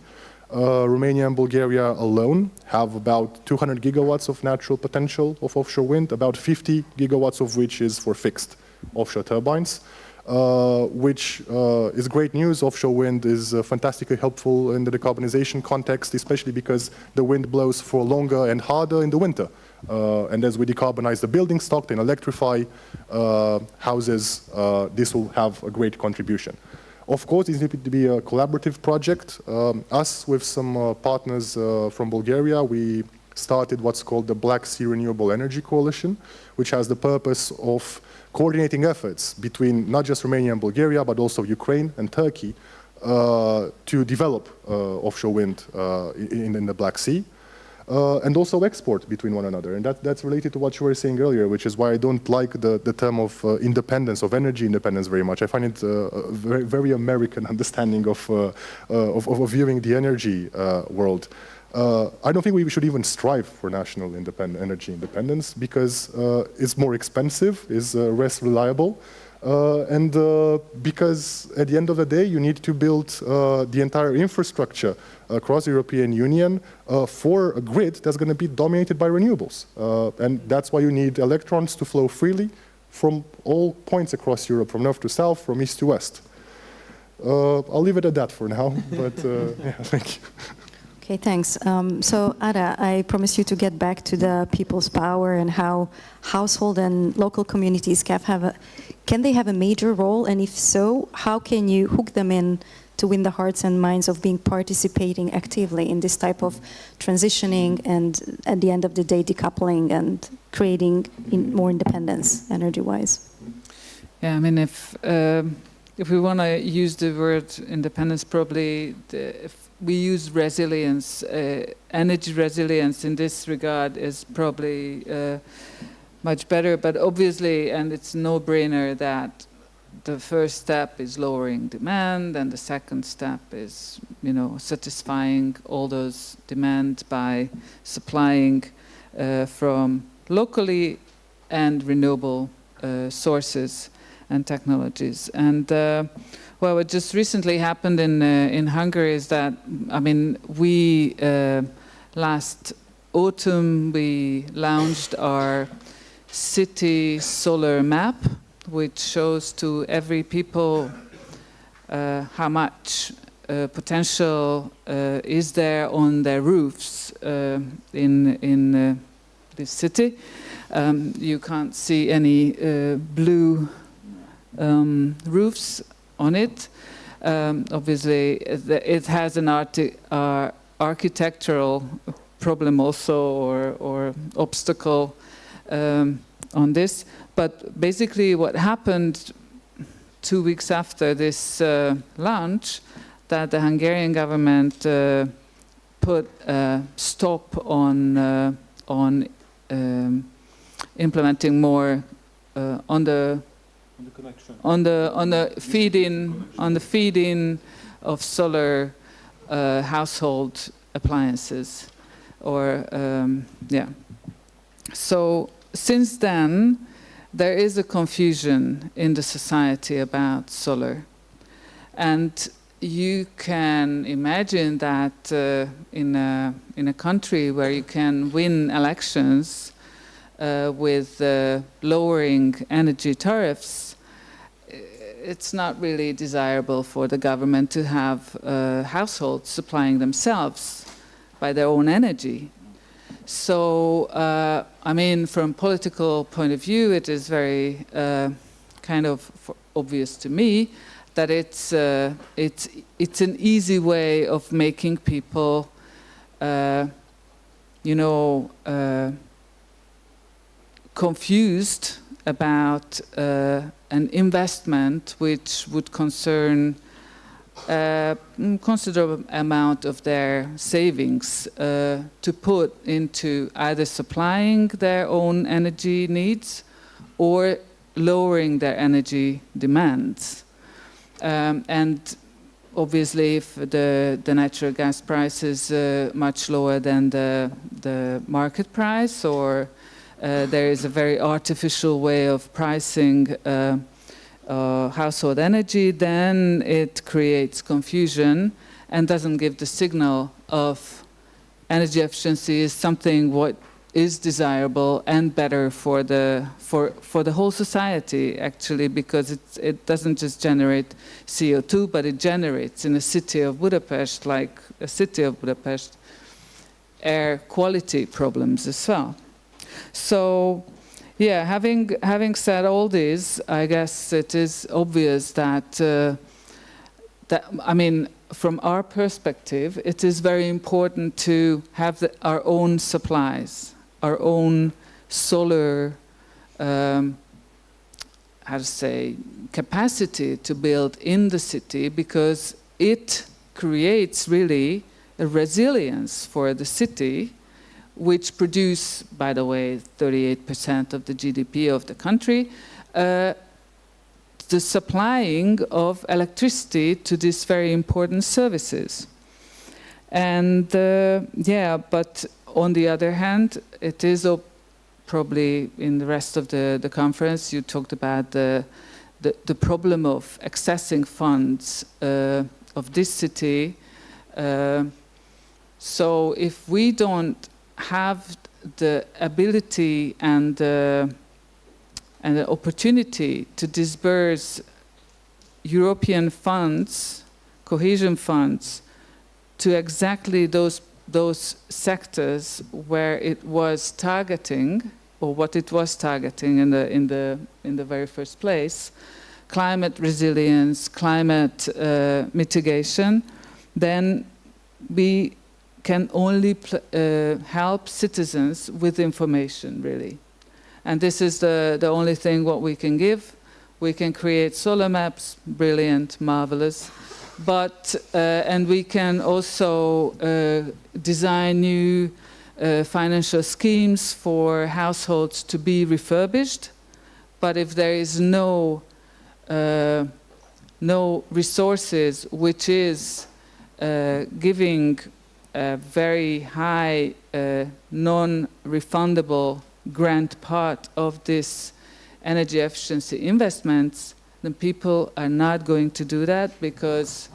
Romania and Bulgaria alone have about 200 gigawatts of natural potential of offshore wind, about 50 gigawatts of which is for fixed offshore turbines. Which is great news. Offshore wind is fantastically helpful in the decarbonization context, especially because the wind blows for longer and harder in the winter. And as we decarbonize the building stock and electrify houses, this will have a great contribution. Of course, this needs to be a collaborative project. Us with some partners from Bulgaria, we started what's called the Black Sea Renewable Energy Coalition, which has the purpose of coordinating efforts between not just Romania and Bulgaria, but also Ukraine and Turkey to develop offshore wind in the Black Sea, and also export between one another. And that's related to what you were saying earlier, which is why I don't like the term of independence, of energy independence very much. I find it a very, very American understanding of viewing the energy world. I don't think we should even strive for national energy independence because it's more expensive, it's less reliable, and because at the end of the day you need to build the entire infrastructure across the European Union for a grid that's going to be dominated by renewables. And that's why you need electrons to flow freely from all points across Europe, from north to south, from east to west. I'll leave it at that for now, but yeah, thank you. Okay, thanks. So, Ada, I promise you to get back to the people's power and how household and local communities can they have a major role? And if so, how can you hook them in to win the hearts and minds of being participating actively in this type of transitioning and, at the end of the day, decoupling and creating more independence energy-wise? Yeah, I mean, if we want to use the word independence, probably if we use resilience, energy resilience in this regard is probably much better, but obviously, and it's no-brainer that the first step is lowering demand, and the second step is, satisfying all those demand by supplying from locally and renewable sources and technologies. And well, what just recently happened in Hungary is that, we last autumn we launched our city solar map, which shows to every people how much potential is there on their roofs in this city. You can't see any blue roofs on it. Obviously, it has an architectural problem also, or obstacle on this. But basically what happened 2 weeks after this launch, that the Hungarian government put a stop on implementing more on the feed-in of solar household appliances, or yeah. So since then, there is a confusion in the society about solar, and you can imagine that in a country where you can win elections with lowering energy tariffs, it's not really desirable for the government to have households supplying themselves by their own energy. So, from political point of view, it is very kind of obvious to me that it's an easy way of making people, confused about an investment which would concern a considerable amount of their savings to put into either supplying their own energy needs or lowering their energy demands. And obviously, if the natural gas price is much lower than the market price, or there is a very artificial way of pricing household energy, then it creates confusion and doesn't give the signal of energy efficiency is something what is desirable and better for the whole society, actually, because it doesn't just generate CO2, but it generates in a city of Budapest, like a city of Budapest, air quality problems as well. So, yeah, having said all this, I guess it is obvious that from our perspective, it is very important to have our own supplies, our own solar, capacity to build in the city, because it creates really a resilience for the city, which produce, by the way, 38% of the GDP of the country, the supplying of electricity to these very important services. And but on the other hand, it is probably in the rest of the conference, you talked about the problem of accessing funds of this city. So if we don't have the ability and the opportunity to disburse European funds, cohesion funds, to exactly those sectors where it was targeting, or what it was targeting in the very first place, climate resilience, climate mitigation, then we can only help citizens with information, really. And this is the only thing what we can give. We can create solar maps, brilliant, marvelous. But, and we can also design new financial schemes for households to be refurbished. But if there is no no resources, which is giving a very high non-refundable grant part of this energy efficiency investments, then people are not going to do that because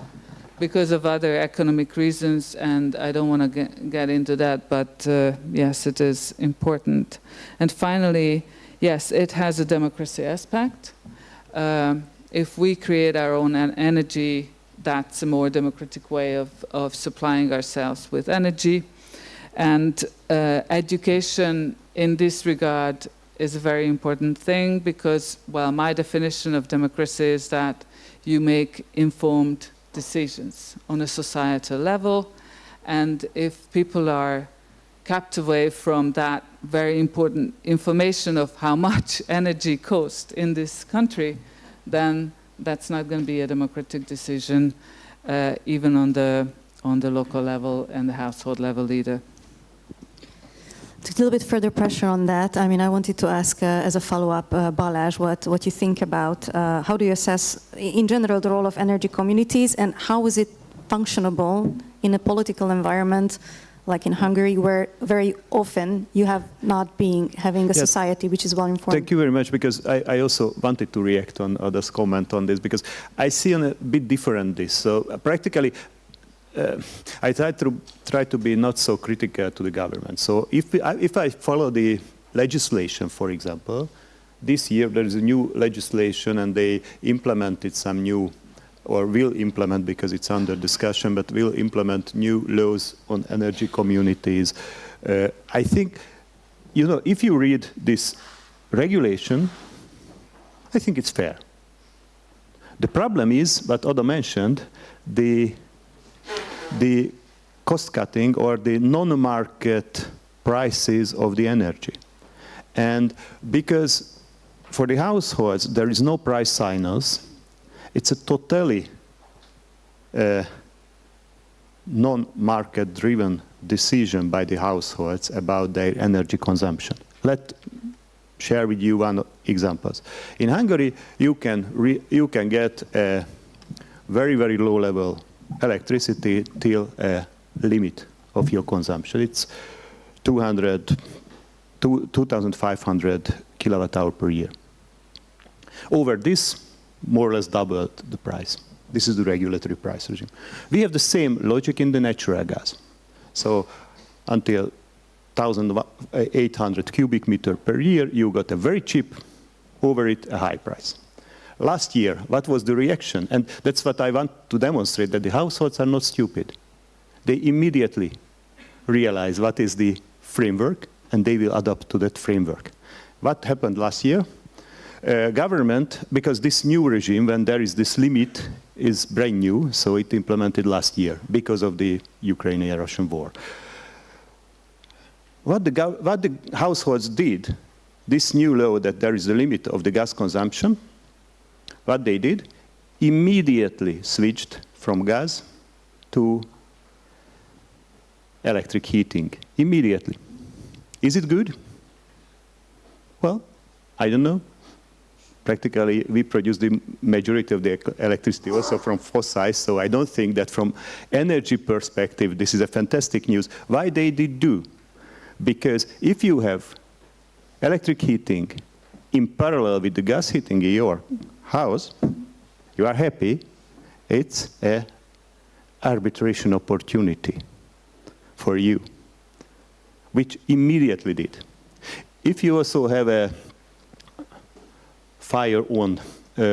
of other economic reasons, and I don't want to get into that, but yes, it is important. And finally, yes, it has a democracy aspect. If we create our own energy, that's a more democratic way of supplying ourselves with energy. And education in this regard is a very important thing because, well, my definition of democracy is that you make informed decisions on a societal level, and if people are kept away from that very important information of how much energy costs in this country, then that's not going to be a democratic decision, even on the local level and the household level either. To a little bit further pressure on that, I mean, I wanted to ask as a follow-up, Balázs, what you think about, how do you assess, in general, the role of energy communities, and how is it functionable in a political environment like in Hungary, where very often you have not been having a society which is well informed? Thank you very much, because I also wanted to react on others' comment on this, because I see on a bit different this. So practically, I try to be not so critical to the government. So if I follow the legislation, for example, this year there is a new legislation and they implemented some new, or will implement because it's under discussion, but will implement new laws on energy communities. I think, you know, if you read this regulation, I think it's fair. The problem is, what Oda mentioned, the cost cutting or the non-market prices of the energy. And because for the households there is no price signals, it's a totally non-market driven decision by the households about their energy consumption. Let share with you one example. In Hungary, you can get a very, very low level electricity till a limit of your consumption. It's 2,500 kilowatt hour per year. Over this, more or less doubled the price. This is the regulatory price regime. We have the same logic in the natural gas. So until 1,800 cubic meter per year, you got a very cheap, over it a high price. Last year, what was the reaction? And that's what I want to demonstrate, that the households are not stupid. They immediately realize what is the framework, and they will adapt to that framework. What happened last year? Government, because this new regime, when there is this limit, is brand new, so it implemented last year because of the Ukrainian-Russian war. What the households did, this new law that there is a limit of the gas consumption, what they did, immediately switched from gas to electric heating, immediately. Is it good? Well, I don't know. Practically, we produce the majority of the electricity also from fossils, so I don't think that from energy perspective, this is a fantastic news. Why they did do? Because if you have electric heating in parallel with the gas heating in your house, you are happy. It's an arbitration opportunity for you, which immediately did. If you also have a fire on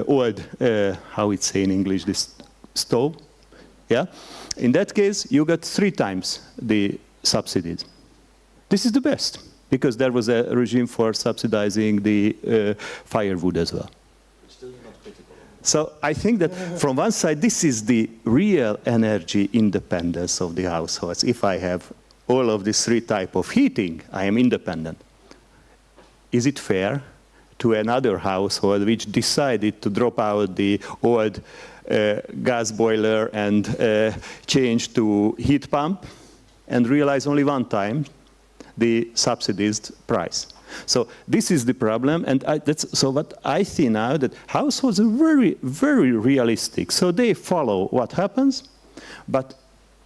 old, how it's say in English, this stove, yeah? In that case, you got 3 times the subsidies. This is the best, because there was a regime for subsidizing the firewood as well. So I think that from one side, this is the real energy independence of the households. If I have all of these 3 types of heating, I am independent. Is it fair to another household which decided to drop out the old gas boiler and change to heat pump and realize only one time the subsidized price? So this is the problem, and so what I see now, that households are very, very realistic. So they follow what happens, but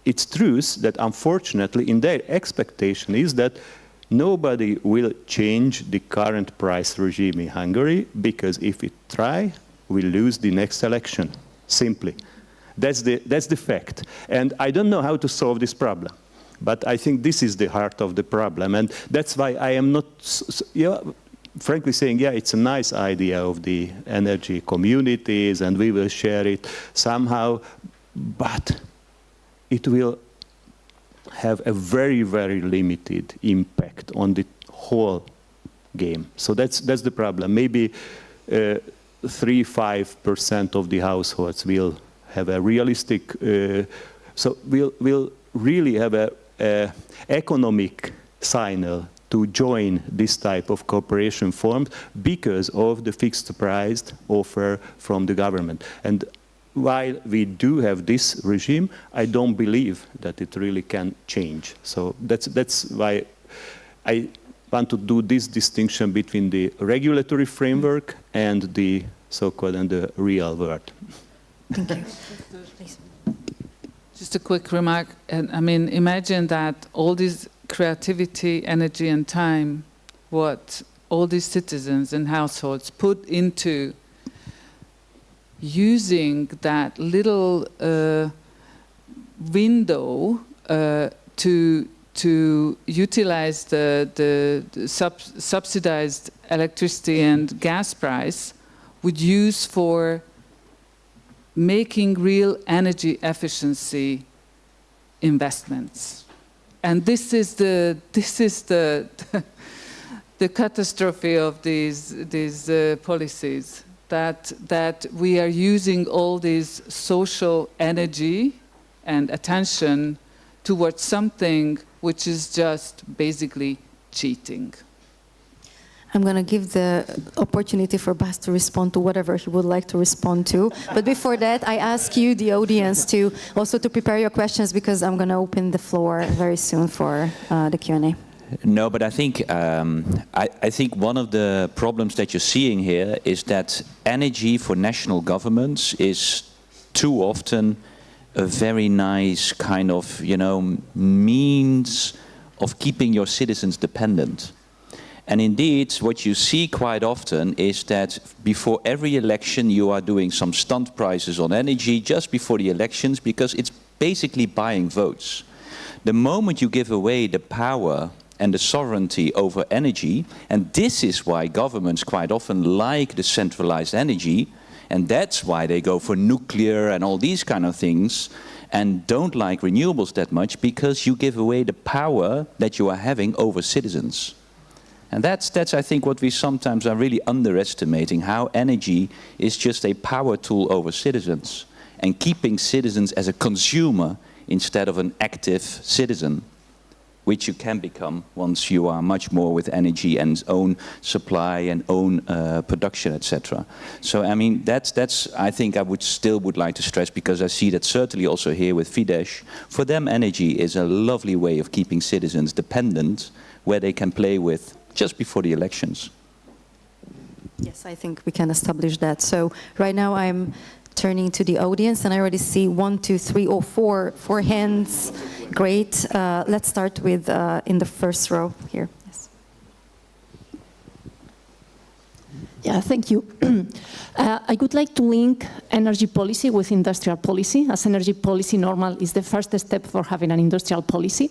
it's true that unfortunately in their expectation is that nobody will change the current price regime in Hungary, because if we try, we lose the next election, simply. That's the fact. And I don't know how to solve this problem. But I think this is the heart of the problem, and that's why I am not, frankly saying, yeah, it's a nice idea of the energy communities, and we will share it somehow, but it will have a very, very limited impact on the whole game. So that's the problem. Maybe 3–5% of the households will have a realistic, so we'll really have a economic signal to join this type of cooperation forms because of the fixed price offer from the government. And while we do have this regime, I don't believe that it really can change. So that's why I want to do this distinction between the regulatory framework and the so-called and the real world. Thank you. Please. Just a quick remark, and I mean, imagine that all this creativity, energy, and time, what all these citizens and households put into using that little window to utilize the subsidized electricity and gas price would use for making real energy efficiency investments. And this is the catastrophe of these policies, that we are using all this social energy and attention towards something which is just basically cheating. I'm going to give the opportunity for Bas to respond to whatever he would like to respond to. But before that, I ask you, the audience, to also to prepare your questions, because I'm going to open the floor very soon for the Q&A. No, but I think I think one of the problems that you're seeing here is that energy for national governments is too often a very nice kind of, means of keeping your citizens dependent. And indeed, what you see quite often is that before every election you are doing some stunt prices on energy just before the elections, because it's basically buying votes. The moment you give away the power and the sovereignty over energy, and this is why governments quite often like the centralized energy, and that's why they go for nuclear and all these kind of things, and don't like renewables that much, because you give away the power that you are having over citizens. And that's, I think, what we sometimes are really underestimating, how energy is just a power tool over citizens, and keeping citizens as a consumer instead of an active citizen, which you can become once you are much more with energy and own supply and own production, etc. So, I mean, that's I think I would like to stress, because I see that certainly also here with Fidesz, for them energy is a lovely way of keeping citizens dependent, where they can play with just before the elections. Yes, I think we can establish that. So right now I'm turning to the audience, and I already see 1, 2, 3, or 4 hands. Great. Let's start with in the first row here. Yes. Yeah, thank you. I would like to link energy policy with industrial policy, as energy policy normal is the first step for having an industrial policy.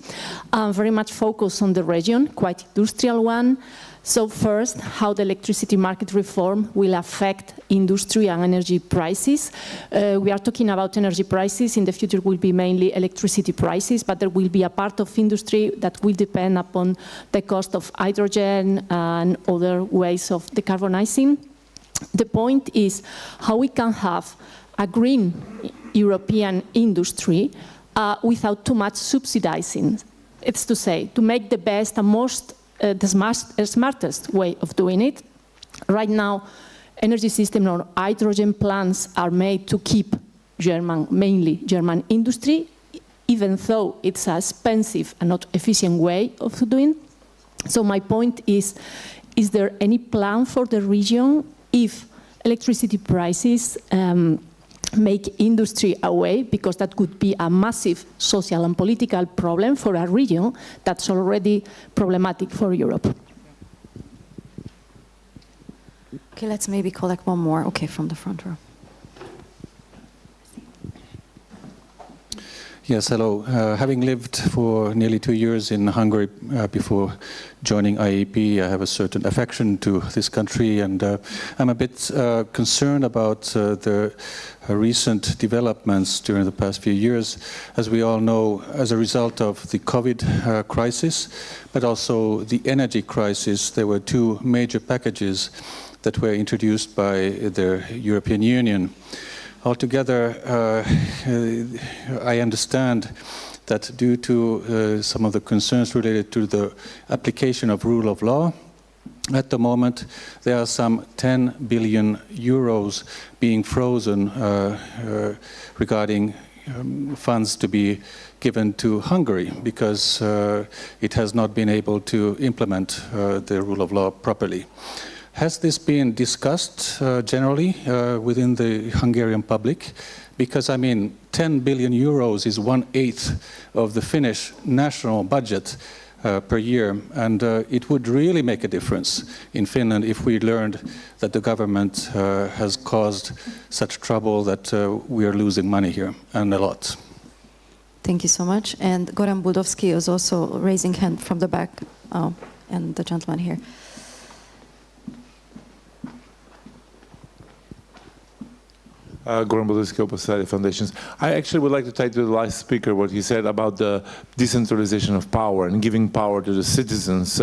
Very much focused on the region, quite industrial one. So first, how the electricity market reform will affect industry and energy prices. We are talking about energy prices. In the future will be mainly electricity prices, but there will be a part of industry that will depend upon the cost of hydrogen and other ways of decarbonizing. The point is how we can have a green European industry without too much subsidizing. It's to say, to make the best and most the smartest way of doing it. Right now, energy system or hydrogen plants are made to keep mainly German industry, even though it's an expensive and not efficient way of doing. So my point is, is there any plan for the region if electricity prices make industry away, because that could be a massive social and political problem for a region that's already problematic for Europe? Okay, let's maybe collect one more. Okay, from the front row. Yes, hello. Having lived for nearly 2 years in Hungary before joining IEP, I have a certain affection to this country, and I'm a bit concerned about the recent developments during the past few years. As we all know, as a result of the COVID crisis, but also the energy crisis, there were two major packages that were introduced by the European Union. Altogether, I understand that due to some of the concerns related to the application of rule of law, at the moment there are some 10 billion euros being frozen regarding funds to be given to Hungary because it has not been able to implement the rule of law properly. Has this been discussed generally within the Hungarian public? Because, I mean, 10 billion euros is 1/8 of the Finnish national budget per year, and it would really make a difference in Finland if we learned that the government has caused such trouble that we are losing money here, and a lot. Thank you so much. And Goran Budovski is also raising hand from the back, and the gentleman here. Goran Budovski, Open Society Foundations. I actually would like to tie to the last speaker what he said about the decentralization of power and giving power to the citizens,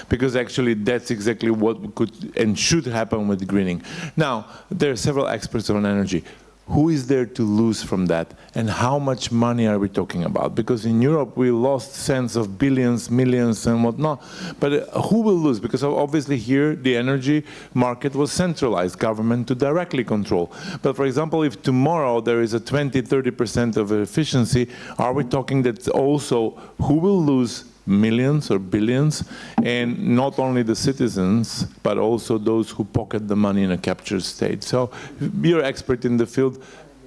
because actually that's exactly what could and should happen with greening. Now, there are several experts on energy. Who is there to lose from that, and how much money are we talking about? Because in Europe we lost sense of billions, millions and whatnot, but who will lose? Because obviously here the energy market was centralized, government to directly control. But for example, if tomorrow there is a 20–30% of efficiency, are we talking that also who will lose millions or billions, and not only the citizens, but also those who pocket the money in a captured state? So you're expert in the field.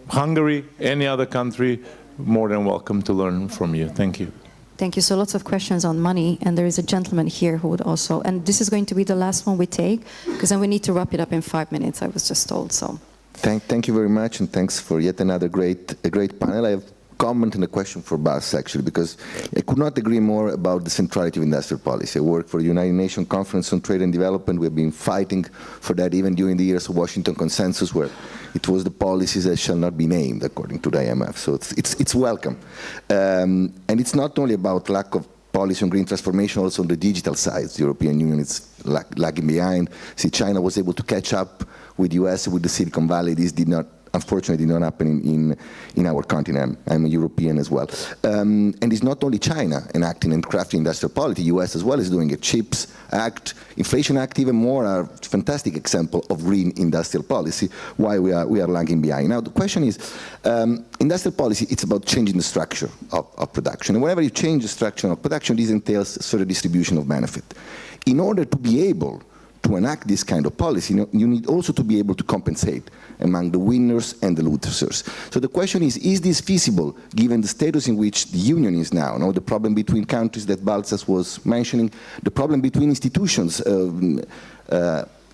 Hungary, any other country, more than welcome to learn from you. Thank you. Thank you. So lots of questions on money, and there is a gentleman here who would also, and this is going to be the last one we take, because then we need to wrap it up in 5 minutes, I was just told. So thank you very much, and thanks for yet another great panel. I have comment and a question for Balázs, actually, because I could not agree more about the centrality of industrial policy. I work for the United Nations Conference on Trade and Development. We've been fighting for that even during the years of Washington Consensus, where it was the policies that shall not be named, according to the IMF. So it's welcome. And it's not only about lack of policy on green transformation, also on the digital side. The European Union is lagging behind. See, China was able to catch up with the US, with the Silicon Valley. This unfortunately did not happen in our continent. I'm a European as well. And it's not only China enacting and crafting industrial policy, US as well is doing it. CHIPS Act, Inflation Act even more are a fantastic example of green industrial policy, why we are lagging behind. Now the question is, industrial policy, it's about changing the structure of production. And whenever you change the structure of production, this entails sort of distribution of benefit. In order to be able to enact this kind of policy, you need also to be able to compensate among the winners and the losers. So the question is this feasible given the status in which the Union is now? The problem between countries that Balázs was mentioning, the problem between institutions,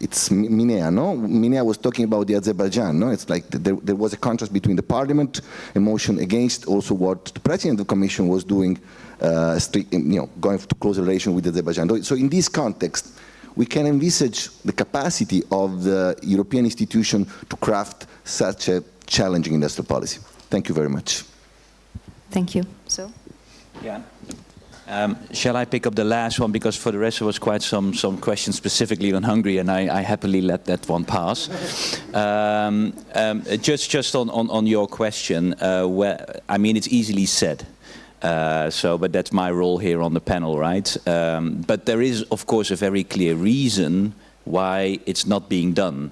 it's Mihnea, no? Mihnea was talking about the Azerbaijan, no? It's like there was a contrast between the parliament, a motion against also what the president of the commission was doing, going to close relation with Azerbaijan. So in this context, we can envisage the capacity of the European institution to craft such a challenging industrial policy. Thank you very much. Thank you. So? Yeah. Shall I pick up the last one, because for the rest there was quite some questions specifically on Hungary, and I happily let that one pass. Just on your question, I mean, it's easily said. But that's my role here on the panel, right? But there is, of course, a very clear reason why it's not being done.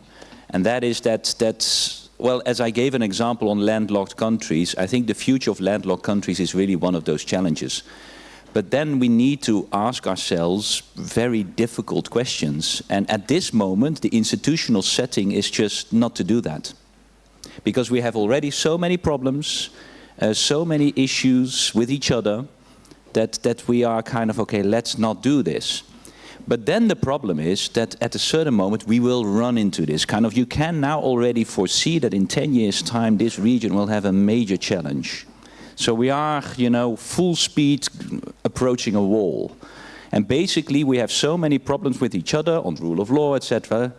And that is that's, well, as I gave an example on landlocked countries, I think the future of landlocked countries is really one of those challenges. But then we need to ask ourselves very difficult questions. And at this moment, the institutional setting is just not to do that. Because we have already so many problems, so many issues with each other, that we are kind of, okay, let's not do this. But then the problem is that at a certain moment we will run into this. Kind of, you can now already foresee that in 10 years' time this region will have a major challenge. So we are, you know, full speed approaching a wall. And basically we have so many problems with each other on rule of law, etc.,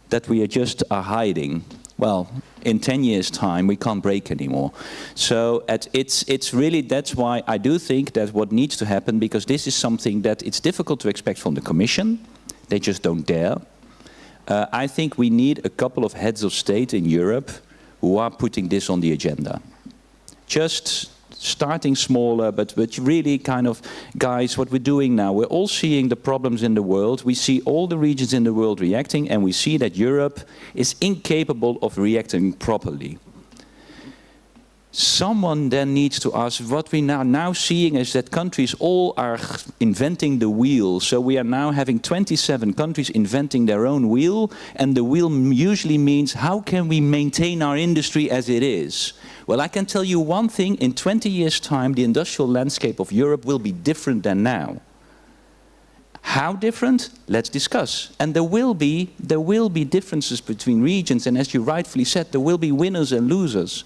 that we are just hiding. Well, in 10 years' time, we can't break anymore. So it's really, that's why I do think that what needs to happen, because this is something that it's difficult to expect from the Commission. They just don't dare. I think we need a couple of heads of state in Europe who are putting this on the agenda. Just starting smaller, but really kind of, guys, what we're doing now, we're all seeing the problems in the world. We see all the regions in the world reacting, and we see that Europe is incapable of reacting properly. Someone then needs to ask, what we now seeing is that countries all are inventing the wheel. So we are now having 27 countries inventing their own wheel, and the wheel usually means, how can we maintain our industry as it is? Well, I can tell you one thing, in 20 years' time, the industrial landscape of Europe will be different than now. How different? Let's discuss. And there will be differences between regions, and as you rightfully said, there will be winners and losers.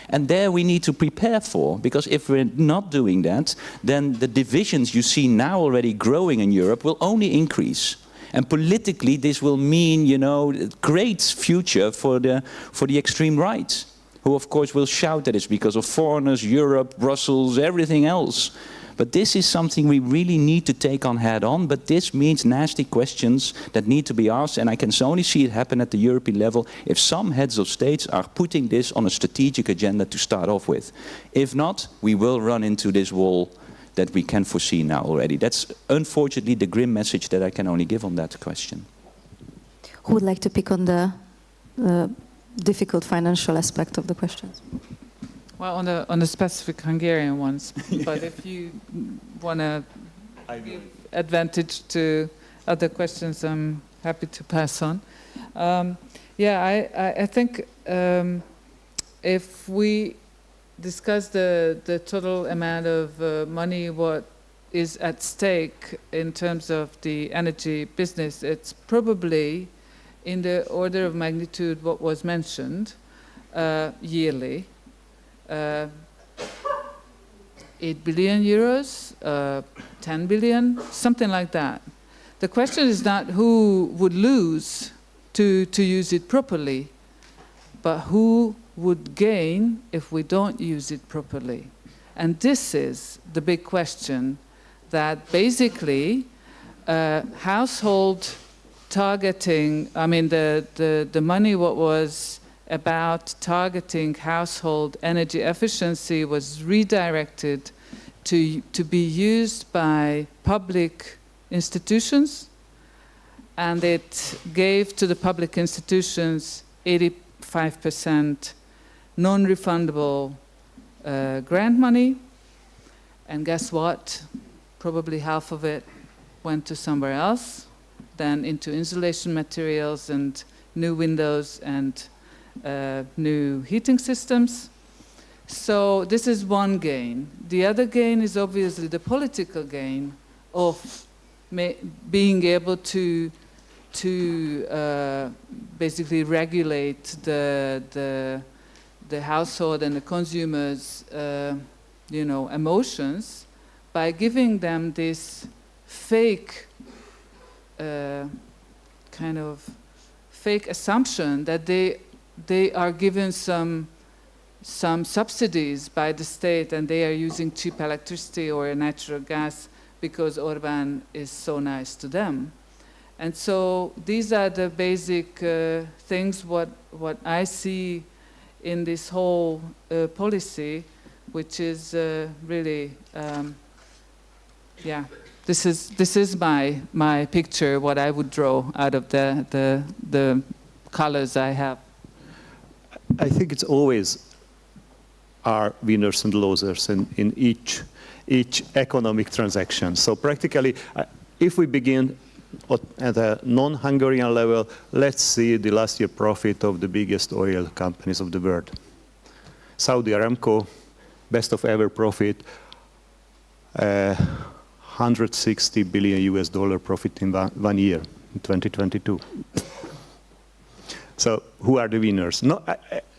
And there we need to prepare for, because if we're not doing that, then the divisions you see now already growing in Europe will only increase. And politically, this will mean, you know, a great future for the extreme right, who of course will shout that it's because of foreigners, Europe, Brussels, everything else. But this is something we really need to take on head on, but this means nasty questions that need to be asked, and I can only see it happen at the European level if some heads of states are putting this on a strategic agenda to start off with. If not, we will run into this wall that we can foresee now already. That's unfortunately the grim message that I can only give on that question. Who would like to pick on the difficult financial aspect of the questions? Well, on the specific Hungarian ones, but if you want to give advantage to other questions, I'm happy to pass on. I think if we discuss the total amount of money, what is at stake in terms of the energy business, it's probably in the order of magnitude what was mentioned yearly. 8 billion euros, 10 billion, something like that. The question is not who would lose to use it properly, but who would gain if we don't use it properly. And this is the big question, that basically household targeting, I mean the money what was about targeting household energy efficiency was redirected to be used by public institutions, and it gave to the public institutions 85% non-refundable grant money, and guess what? Probably half of it went to somewhere else, then into insulation materials and new windows and new heating systems. So this is one gain. The other gain is obviously the political gain of being able to basically regulate the household and the consumers' emotions by giving them this fake kind of fake assumption that they are given some subsidies by the state and they are using cheap electricity or natural gas because Orbán is so nice to them. And so these are the basic things what I see in this whole policy, which is really, this is my picture, what I would draw out of the colors I have. I think it's always are winners and losers in each economic transaction. So practically, if we begin at a non-Hungarian level, let's see the last year profit of the biggest oil companies of the world. Saudi Aramco, best of ever profit, 160 billion US dollar profit in 1 year, in 2022. So who are the winners? No,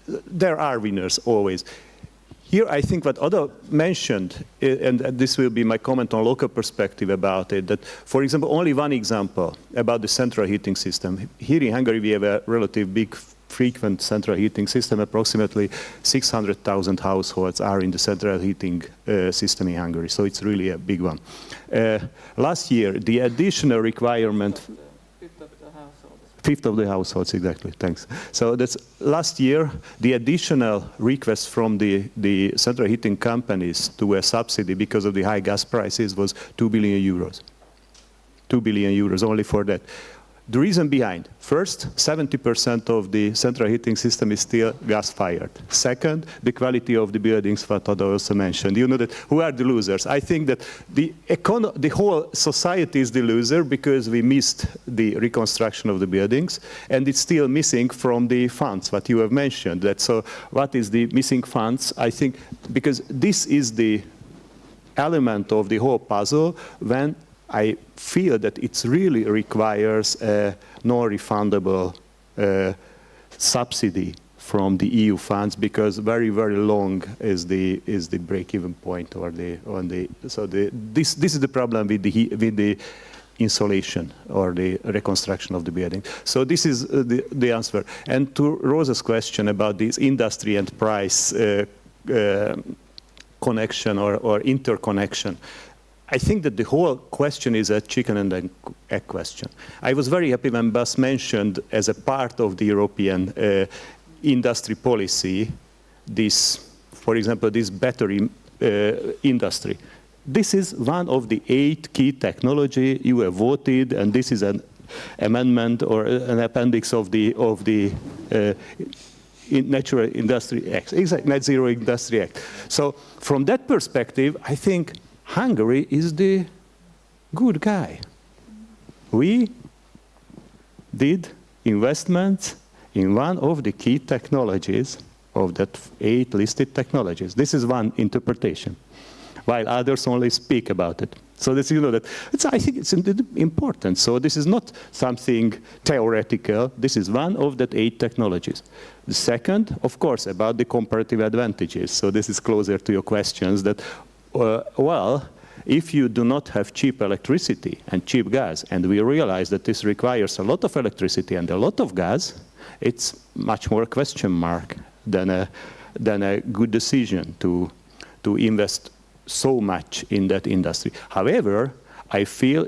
there are winners always. Here I think what Odo mentioned, and this will be my comment on local perspective about it, that for example, only one example about the central heating system. Here in Hungary we have a relatively big frequent central heating system. Approximately 600,000 households are in the central heating system in Hungary, so it's really a big one. Last year, the additional requirement... Fifth of the households, exactly, thanks. So that's last year, the additional request from the central heating companies to a subsidy because of the high gas prices was 2 billion euros. 2 billion euros only for that. The reason behind, first, 70% of the central heating system is still gas-fired. Second, the quality of the buildings, what Odo also mentioned. You know that who are the losers? I think that the whole society is the loser because we missed the reconstruction of the buildings, and it's still missing from the funds, what you have mentioned. That, so what is the missing funds? I think because this is the element of the whole puzzle when I feel that it really requires a non-refundable subsidy from the EU funds because very, very long is the break-even point or this is the problem with the insulation or the reconstruction of the building. So this is the answer. And to Rosa's question about this industry and price connection or interconnection, I think that the whole question is a chicken and egg question. I was very happy when Bas mentioned as a part of the European industry policy, this, for example, this battery industry. This is one of the 8 key technology you have voted, and this is an amendment or an appendix of the Natural Industry Act, exactly, Net Zero Industry Act. So from that perspective, I think Hungary is the good guy. We did investments in one of the key technologies of that 8 listed technologies. This is one interpretation, while others only speak about it. So this, you know, that I think it's important. So this is not something theoretical. This is one of the 8 technologies. The second, of course, about the comparative advantages. So this is closer to your questions that well, if you do not have cheap electricity and cheap gas, and we realize that this requires a lot of electricity and a lot of gas, it's much more a question mark than a good decision to invest so much in that industry. However, I feel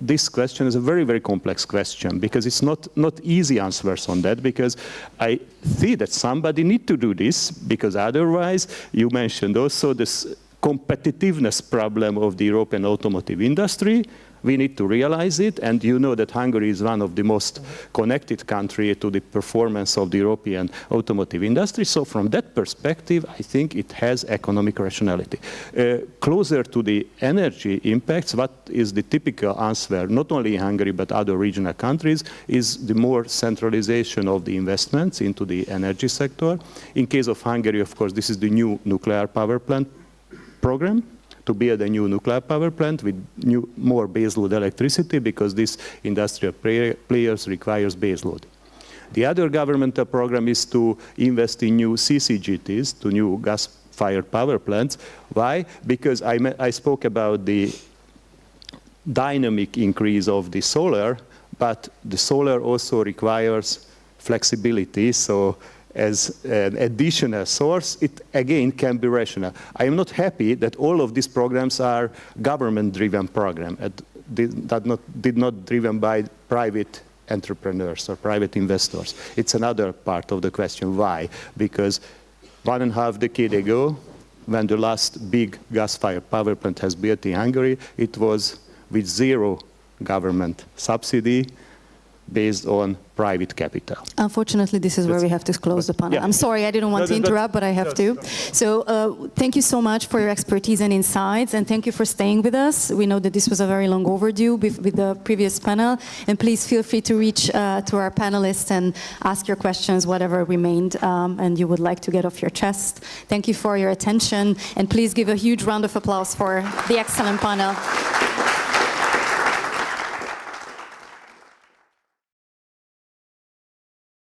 this question is a very, very complex question because it's not easy answers on that, because I see that somebody need to do this, because otherwise, you mentioned also this competitiveness problem of the European automotive industry. We need to realize it, and you know that Hungary is one of the most connected countries to the performance of the European automotive industry. So from that perspective, I think it has economic rationality. Closer to the energy impacts, what is the typical answer, not only in Hungary but other regional countries, is the more centralization of the investments into the energy sector. In case of Hungary, of course, this is the new nuclear power plant program, to build a new nuclear power plant with more baseload electricity, because this industrial players requires baseload. The other governmental program is to invest in new CCGTs, to new gas-fired power plants. Why? Because I spoke about the dynamic increase of the solar, but the solar also requires flexibility. So as an additional source, it again can be rational. I am not happy that all of these programs are government-driven programs, did not driven by private entrepreneurs or private investors. It's another part of the question. Why? Because 1.5 decades ago, when the last big gas-fired power plant has built in Hungary, it was with 0 government subsidy. based on private capital. Unfortunately, this is where we have to close the panel. Yeah. I'm sorry, I didn't want to interrupt, but I have to. So thank you so much for your expertise and insights, and thank you for staying with us. We know that this was a very long overdue with the previous panel, and please feel free to reach to our panelists and ask your questions, whatever remained and you would like to get off your chest. Thank you for your attention, and please give a huge round of applause for the excellent panel.